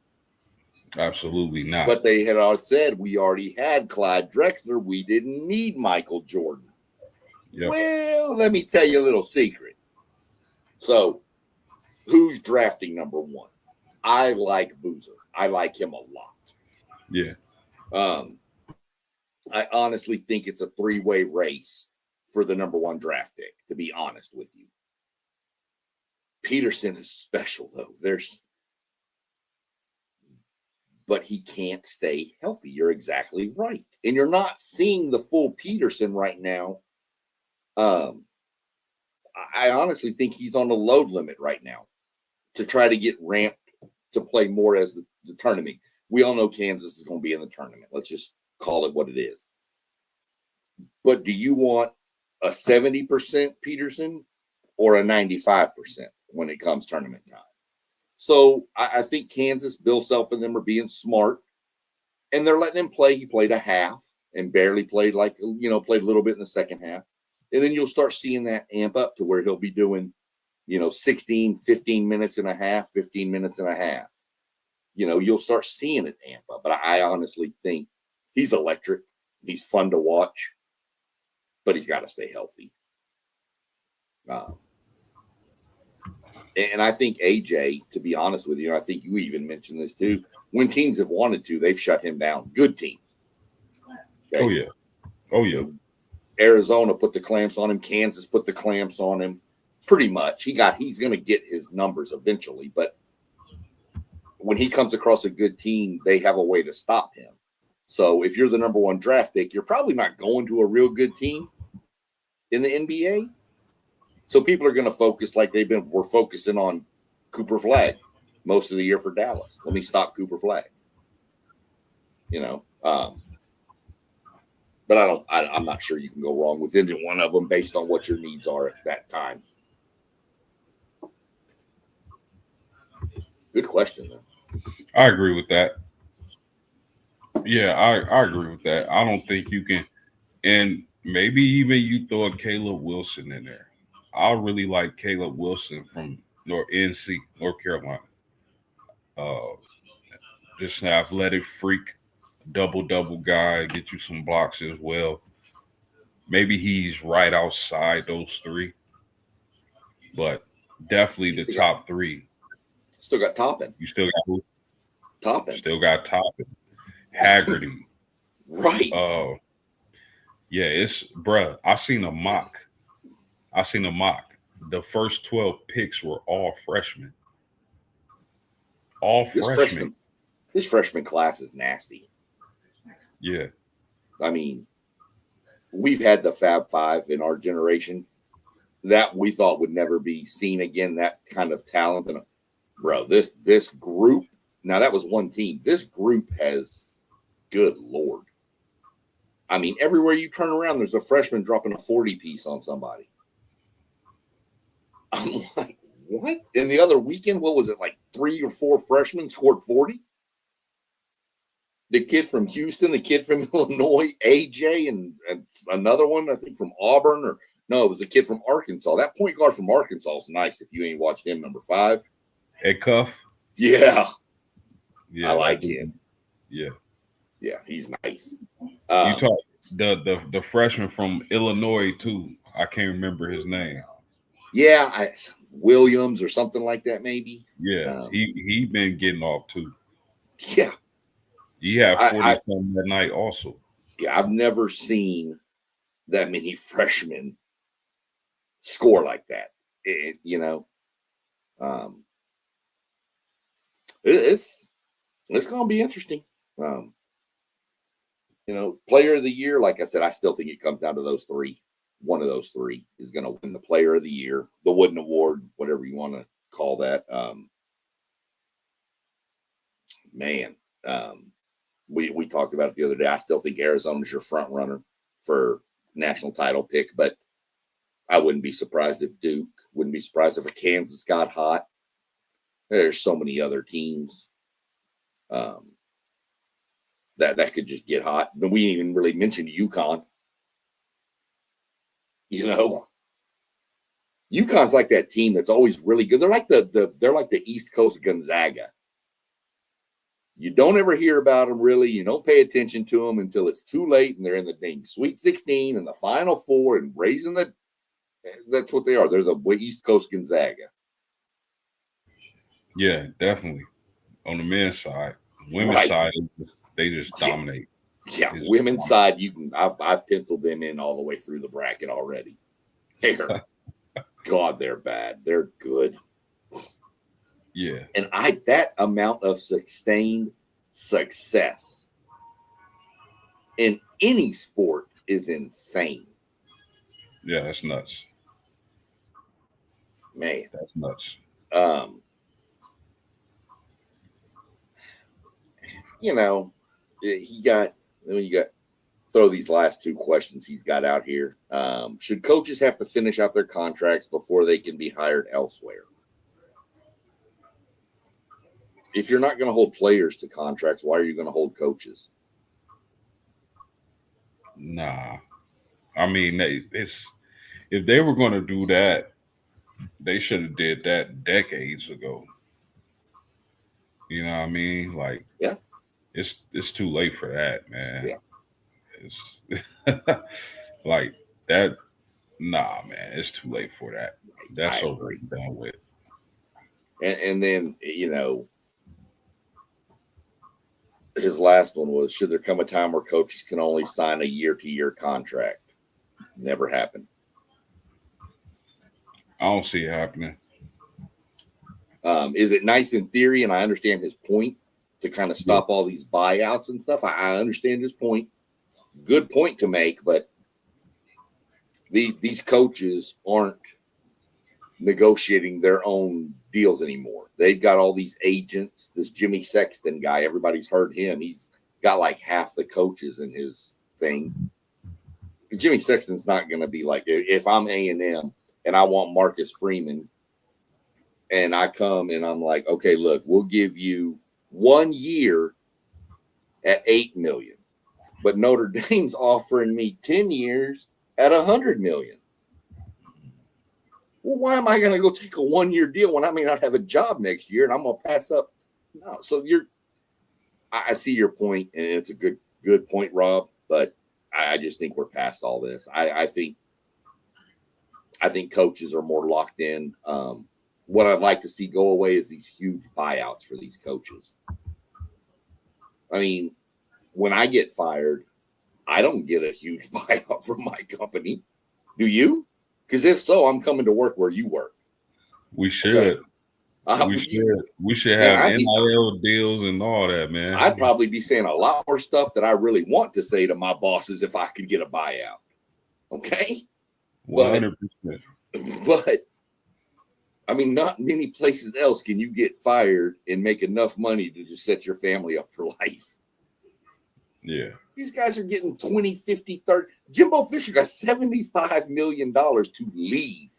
Absolutely not. But they had all said we already had Clyde Drexler. We didn't need Michael Jordan. Yep. Well, let me tell you a little secret. So, who's drafting number one? I like Boozer. I like him a lot. Yeah. I honestly think it's a three-way race for the number one draft pick, to be honest with you. Peterson is special, though. But he can't stay healthy. You're exactly right. And you're not seeing the full Peterson right now. I honestly think he's on a load limit right now to try to get ramped to play more as the tournament. We all know Kansas is going to be in the tournament. Let's just call it what it is. But do you want a 70% Peterson or a 95% when it comes tournament time? So I think Kansas, Bill Self and them are being smart, and they're letting him play. He played a half and barely played played a little bit in the second half. And then you'll start seeing that amp up to where he'll be doing, 15 minutes and a half, 15 minutes and a half. You'll start seeing it amp up. But I honestly think he's electric. He's fun to watch, but he's got to stay healthy. And I think AJ, to be honest with you, I think you even mentioned this too. When teams have wanted to, they've shut him down. Good teams. Okay? Oh yeah. Arizona put the clamps on him. Kansas put the clamps on him. Pretty much, he's going to get his numbers eventually. But when he comes across a good team, they have a way to stop him. So if you're the number one draft pick, you're probably not going to a real good team in the NBA. So people are going to focus like we're focusing on Cooper Flagg most of the year for Dallas. Let me stop Cooper Flagg. But I'm not sure you can go wrong with any one of them based on what your needs are at that time. Good question, though. I agree with that. Yeah, I agree with that. I don't think you can, and maybe even you throw a Caleb Wilson in there. I really like Caleb Wilson from North Carolina. Just an athletic freak, double guy, get you some blocks as well. Maybe he's right outside those three, but definitely the top three. Still got Toppin. You still got who? Toppin. Still got Toppin. Haggerty. Right. Yeah, it's bruh. I seen a mock. The first 12 picks were all freshmen. Freshmen. This freshman class is nasty. Yeah. I mean, we've had the Fab Five in our generation that we thought would never be seen again, that kind of talent. And bro, this group, now that was one team. This group has, good Lord. I mean, everywhere you turn around, there's a freshman dropping a 40 piece on somebody. I'm like, what? And the other weekend, what was it, like 3 or 4 freshmen scored 40? The kid from Houston, the kid from Illinois, AJ, and another one, I think, from Auburn. It was a kid from Arkansas. That point guard from Arkansas is nice if you ain't watched him, number 5. Ed Cuff? Yeah. I like him. Yeah. Yeah, he's nice. You talk the freshman from Illinois, too. I can't remember his name. Yeah, Williams or something like that, maybe. Yeah, he been getting off, too. Yeah. He had 40 some that night also. Yeah, I've never seen that many freshmen score like that. It's going to be interesting. Player of the year, like I said, I still think it comes down to those 3. One of those 3 is going to win the player of the year, the Wooden Award, whatever you want to call that. We talked about it the other day. I still think Arizona's your front runner for national title pick, but I wouldn't be surprised if Duke, wouldn't be surprised if Kansas got hot. There's so many other teams that could just get hot. But we didn't even really mention UConn. UConn's like that team that's always really good. They're like the East Coast Gonzaga. You don't ever hear about them really. You don't pay attention to them until it's too late and they're in the dang Sweet 16 and the Final Four and raising the. That's what they are. They're the East Coast Gonzaga. Yeah, definitely. On the men's side, women's Right. side, they just dominate. Yeah, women's side, you can. I've penciled them in all the way through the bracket already. God, they're bad. They're good. Yeah, And that amount of sustained success in any sport is insane. yeah, that's nuts. Man, that's nuts. You know, you got throw these last two questions he's got out here. Should coaches have to finish out their contracts before they can be hired elsewhere? If you're not going to hold players to contracts, why are you going to hold coaches? Nah, I mean, if they were going to do that, they should have did that decades ago. You know what I mean? Like, yeah, it's too late for that, man. Yeah. It's like that. Nah, man, it's too late for that. That's over and done with. And then, his last one was, should there come a time where coaches can only sign a year-to-year contract? Never happened. I don't see it happening. Is it nice in theory? And I understand his point to kind of stop all these buyouts and stuff. I understand his point. Good point to make, but these coaches aren't negotiating their own deals anymore. They've got all these agents. This Jimmy Sexton guy, everybody's heard him. He's got like half the coaches in his thing. Jimmy Sexton's not going to be like, if I'm A&M and I want Marcus Freeman and I come and I'm like, okay, look, we'll give you 1 year at $8 million, but Notre Dame's offering me 10 years at $100 million. Well, why am I going to go take a 1 year deal when I may not have a job next year and I'm going to pass up? No. So I see your point, and it's a good point, Rob, but I just think we're past all this. I think coaches are more locked in. What I'd like to see go away is these huge buyouts for these coaches. I mean, when I get fired, I don't get a huge buyout from my company. Do you? Because if so, I'm coming to work where you work. We should. Okay. We should have NIL deals and all that, man. I'd probably be saying a lot more stuff that I really want to say to my bosses if I could get a buyout. Okay? 100%. But I mean, not many places else can you get fired and make enough money to just set your family up for life. Yeah. These guys are getting 20, 50, 30. Jimbo Fisher got $75 million to leave.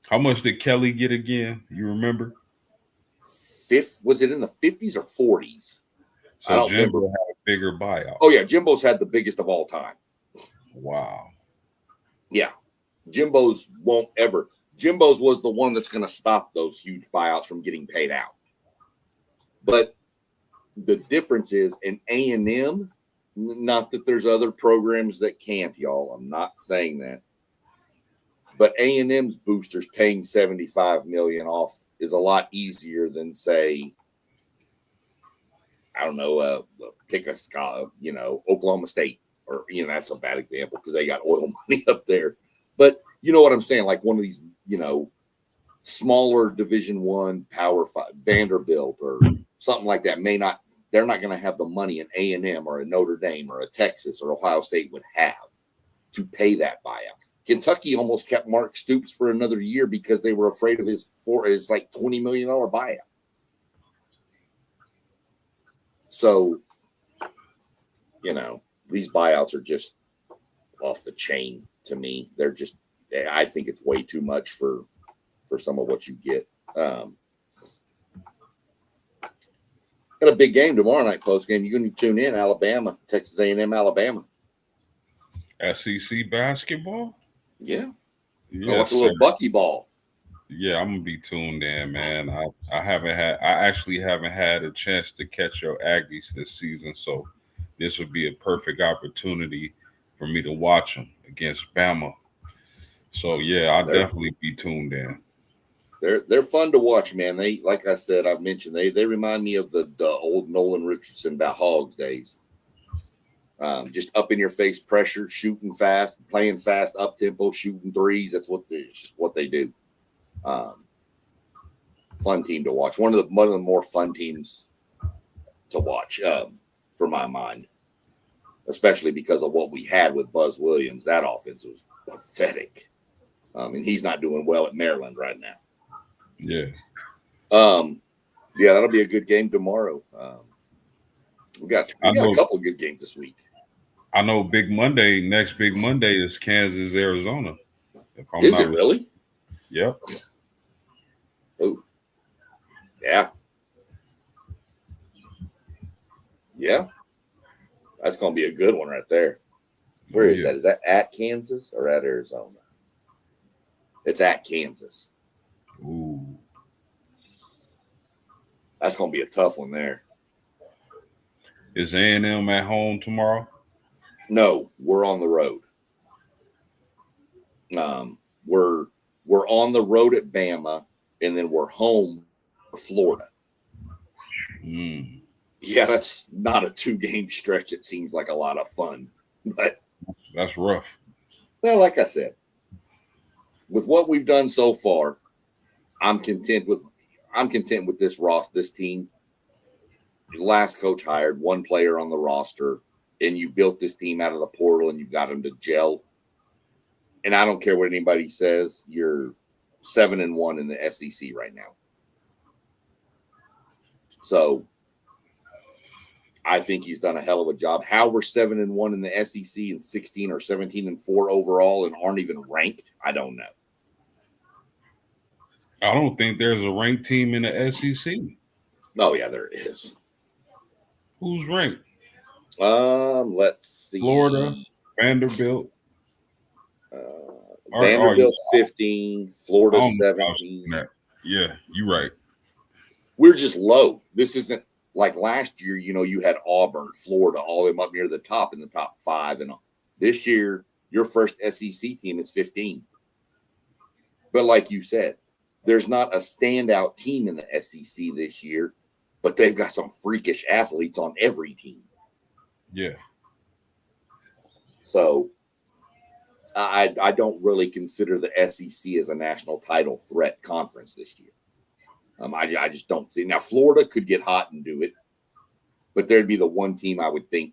How much did Kelly get again? You remember? Was it in the 50s or 40s? So I don't Jimbo had a bigger buyout. Oh, yeah. Jimbo's had the biggest of all time. Wow. Yeah. Jimbo's was the one that's going to stop those huge buyouts from getting paid out. But the difference is in A&M, not that there's other programs that can't, y'all. I'm not saying that. But A&M's boosters paying $75 million off is a lot easier than, say, I don't know, pick a Oklahoma State, or that's a bad example because they got oil money up there. But you know what I'm saying? Like one of these, smaller Division I Power 5, Vanderbilt or something like that they're not going to have the money an A&M or a Notre Dame or a Texas or Ohio State would have to pay that buyout. Kentucky almost kept Mark Stoops for another year because they were afraid of his like $20 million buyout. So, these buyouts are just off the chain to me. I think it's way too much for some of what you get. Got a big game tomorrow night post game. You're going to tune in, Alabama, Texas A&M, Alabama. SEC basketball? Yeah. Yes, watch a little Bucky ball. Yeah, I'm gonna be tuned in, man. I actually haven't had a chance to catch your Aggies this season, so this would be a perfect opportunity for me to watch them against Bama. So yeah, I'll They're definitely be tuned in. they're fun to watch, man. They, like I said, I've mentioned, they remind me of the old Nolan Richardson about Hogs days. Just up in your face pressure, shooting fast, playing fast, up tempo, shooting threes. It's just what they do. Um, Fun team to watch. One of the more fun teams to watch, for my mind, especially because of what we had with Buzz Williams. That offense was pathetic. And he's not doing well at Maryland right now. Yeah, Um, yeah, that'll be a good game tomorrow. We I got a know. couple of good games this week. I know. Big Monday. Next Big Monday is Kansas, Arizona. If I'm Is not. it really? Yep. Oh, yeah, yeah. That's going to be a good one right there. Where Oh is yeah. that? Is that at Kansas or at Arizona? It's at Kansas. Ooh. That's going to be a tough one there. Is A&M at home tomorrow? No, we're on the road. Um, we're we're on the road at Bama, and then we're home for Florida. Mm, Yeah, that's not a 2 game stretch. It seems like a lot of fun, but that's rough. well, like I said, with what we've done so far, I'm content with this team. The last coach hired one player on the roster, and you built this team out of the portal, and you've got them to gel. And I don't care what anybody says, you're 7-1 in the SEC right now. So I think he's done a hell of a job. How we're 7-1 in the SEC and 16 or 17-4 overall and aren't even ranked, I don't know. I don't think there's a ranked team in the SEC. Oh yeah, there is. Who's ranked? Let's see. Florida, Vanderbilt. Are you? Vanderbilt 15, I Florida don't know if I was 17. looking at- Yeah, you're right. We're just low. This isn't like last year. You had Auburn, Florida, all of them up near the top in the top 5, and this year your first SEC team is 15. But like you said, there's not a standout team in the SEC this year, but they've got some freakish athletes on every team. Yeah. So I don't really consider the SEC as a national title threat conference this year. I just don't see. Now, Florida could get hot and do it, but there'd be the one team I would think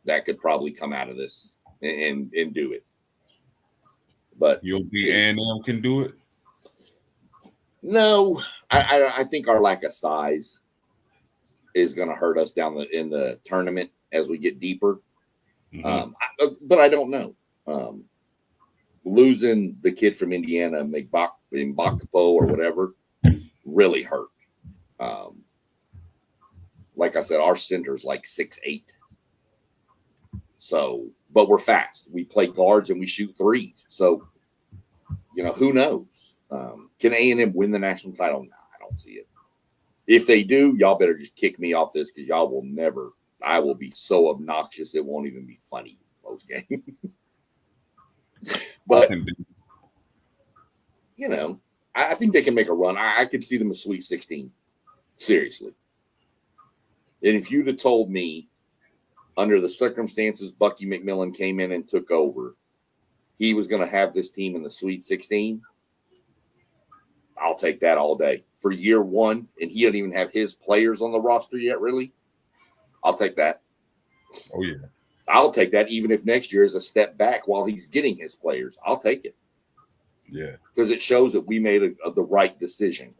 that could probably come out of this and do it. But You'll be A&M can do it. no, I think our lack of size is going to hurt us in the tournament as we get deeper. Mhm. But I don't know. Losing the kid from Indiana, Mbakapo or whatever, really hurt. Like I said, our center's like 6'8". So, but we're fast. We play guards and we shoot threes. So, who knows? Can A&M win the national title? No, I don't see it. If they do, y'all better just kick me off this because y'all will never. I will be so obnoxious it won't even be funny most games. But I think they can make a run. I could see them a Sweet 16. Seriously. And if you'd have told me under the circumstances Bucky McMillan came in and took over, he was going to have this team in the Sweet 16, I'll take that all day. For year one, and he doesn't even have his players on the roster yet, really, I'll take that. Oh, yeah. I'll take that even if next year is a step back while he's getting his players. I'll take it. Yeah. Because it shows that we made the right decision.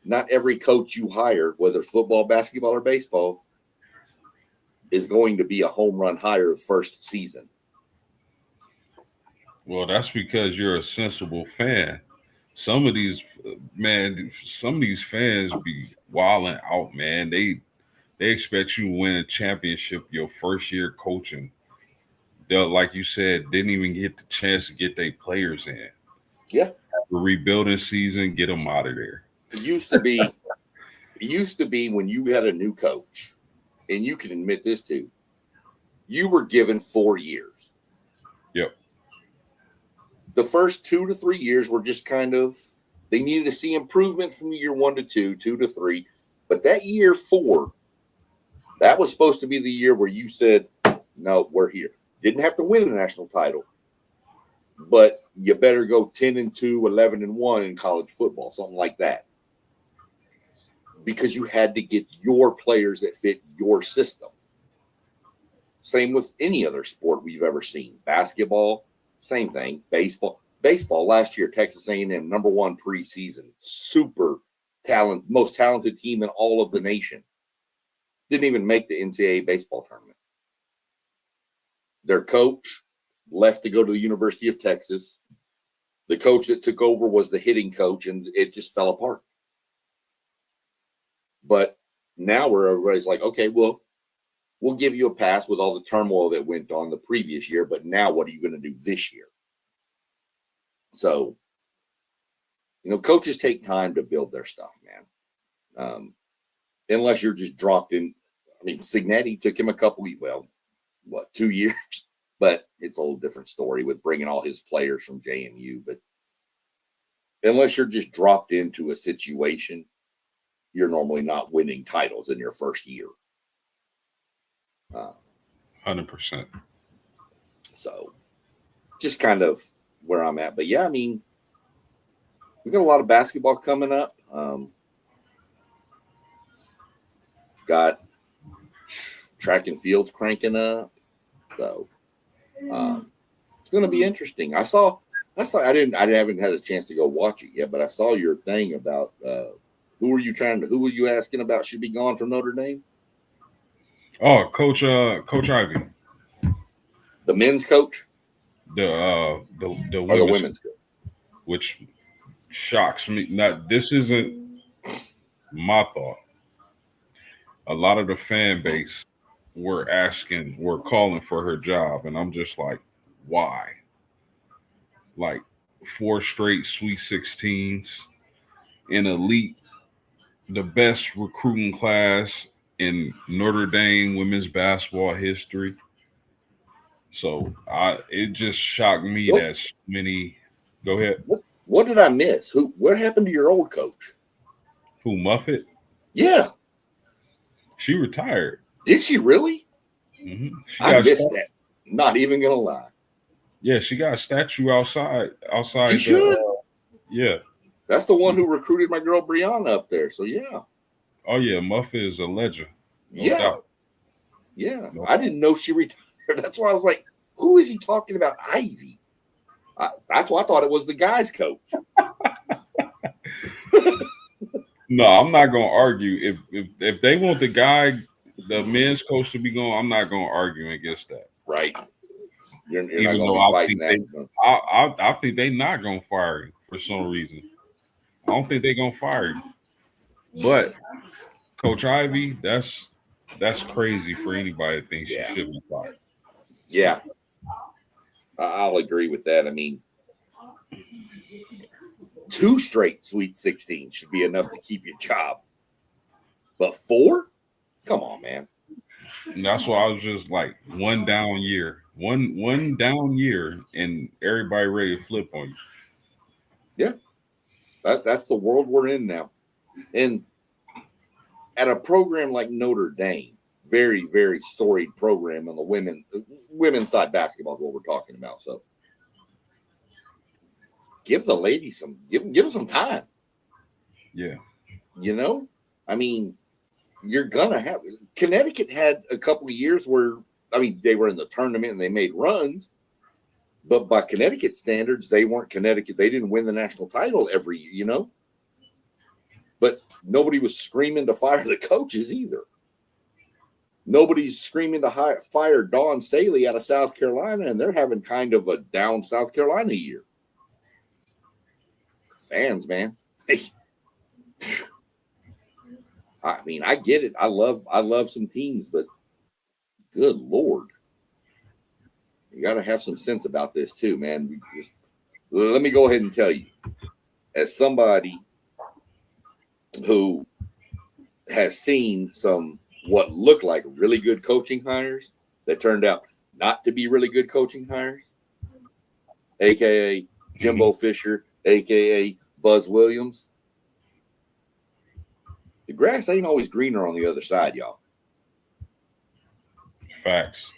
Not every coach you hire, whether football, basketball, or baseball, is going to be a home run hire first season. Well, that's because you're a sensible fan. Some of these fans be wilding out, man. They expect you to win a championship your first year coaching. they'll, like you said, didn't even get the chance to get their players in. Yeah. The rebuilding season, get them out of there. It used to be when you had a new coach, and you can admit this too, you were given 4 years. Yep. The first 2 to 3 years were just kind of, they needed to see improvement from year 1 to 2, 2 to 3. But that year 4, that was supposed to be the year where you said, no, we're here. Didn't have to win a national title, but you better go 10-2, 11-1 in college football, something like that. Because you had to get your players that fit your system. Same with any other sport we've ever seen. Basketball, same thing. Baseball last year, Texas A&M #1 preseason, super talent, most talented team in all of the nation. Didn't even make the NCAA baseball tournament. Their coach left to go to the University of Texas. The coach that took over was the hitting coach, and it just fell apart. But now where everybody's like, okay, well, we'll give you a pass with all the turmoil that went on the previous year, but now what are you going to do this year? So, coaches take time to build their stuff, man. Unless you're just dropped in. I mean, Signetti took him 2 years? But it's a little different story with bringing all his players from JMU. But unless you're just dropped into a situation, you're normally not winning titles in your first year. 100%. So just kind of where I'm at. But yeah, I mean, we got a lot of basketball coming up. Got track and fields cranking up. So it's going to be interesting. I haven't had a chance to go watch it yet, but I saw your thing about who were you asking about should be gone from Notre Dame? Oh, Coach Ivy, The men's coach? the women's coach? Which shocks me. This isn't my thought. A lot of the fan base were calling for her job, and I'm just like, why? Like 4 straight Sweet 16s in elite, the best recruiting class in Notre Dame women's basketball history. So it just shocked me that so many. Go ahead. What did I miss? What happened to your old coach? Who, Muffet? Yeah. She retired. Did she really? Mm-hmm. I missed that. Not even gonna lie. Yeah, she got a statue outside. She should. Yeah. That's the one who recruited my girl Brianna up there. So yeah. Oh yeah, Muffet is a legend. No doubt. Yeah. No. I didn't know she retired. That's why I was like, who is he talking about? Ivy. That's why I thought it was the guy's coach. No, I'm not gonna argue. If they want the men's coach to be gone, I'm not gonna argue against that. Right. You're Even not though fighting that. I think they're not gonna fire him for some reason. I don't think they're gonna fire him. But Coach Ivy, that's crazy for anybody to think she should be fired. Yeah. I'll agree with that. I mean, 2 straight Sweet 16 should be enough to keep your job. But 4? Come on, man. And that's why I was just like, one down year, and everybody ready to flip on you. Yeah. That's the world we're in now. And at a program like Notre Dame, very, very storied program on the women's side basketball is what we're talking about. So give the ladies give them some time. Yeah. I mean, you're gonna have Connecticut had a couple of years where they were in the tournament and they made runs, but by Connecticut standards, they weren't Connecticut. They didn't win the national title every year, But nobody was screaming to fire the coaches either. Nobody's screaming to fire Dawn Staley out of South Carolina, and they're having kind of a down South Carolina year. Fans, man. I mean, I get it. I love some teams, but good Lord. You got to have some sense about this too, man. Let me go ahead and tell you, as somebody who has seen some what looked like really good coaching hires that turned out not to be really good coaching hires, aka Jimbo Fisher, aka Buzz Williams. The grass ain't always greener on the other side, y'all. Facts.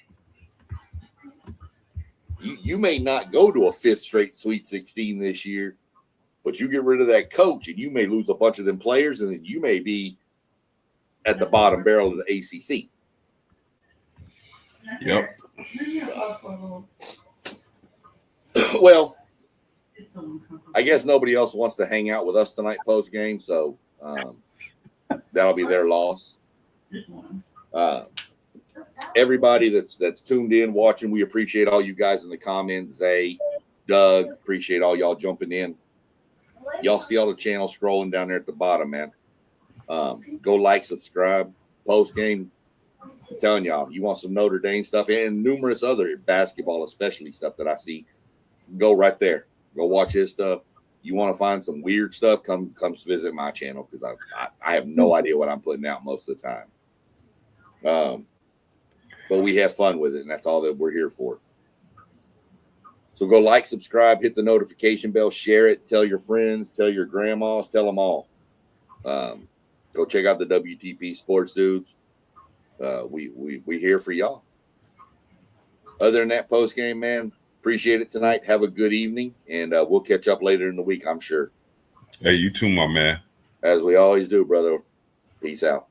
You may not go to a fifth straight Sweet 16 this year, but you get rid of that coach and you may lose a bunch of them players, and then you may be at the bottom barrel of the ACC. Yep. Well, I guess nobody else wants to hang out with us tonight post game, so that'll be their loss. Everybody that's tuned in, watching, we appreciate all you guys in the comments. Zay, Doug, appreciate all y'all jumping in. Y'all see all the channels scrolling down there at the bottom, man. Go like, subscribe, post game. I'm telling y'all, you want some Notre Dame stuff and numerous other basketball, especially stuff that I see. Go right there. Go watch his stuff. You want to find some weird stuff? Come visit my channel, because I have no idea what I'm putting out most of the time. But we have fun with it, and that's all that we're here for. So go like, subscribe, hit the notification bell, share it, tell your friends, tell your grandmas, tell them all. Go check out the WTP Sports Dudes. We here for y'all. Other than that, post game, man, appreciate it tonight. Have a good evening, and we'll catch up later in the week, I'm sure. Hey, you too, my man. As we always do, brother. Peace out.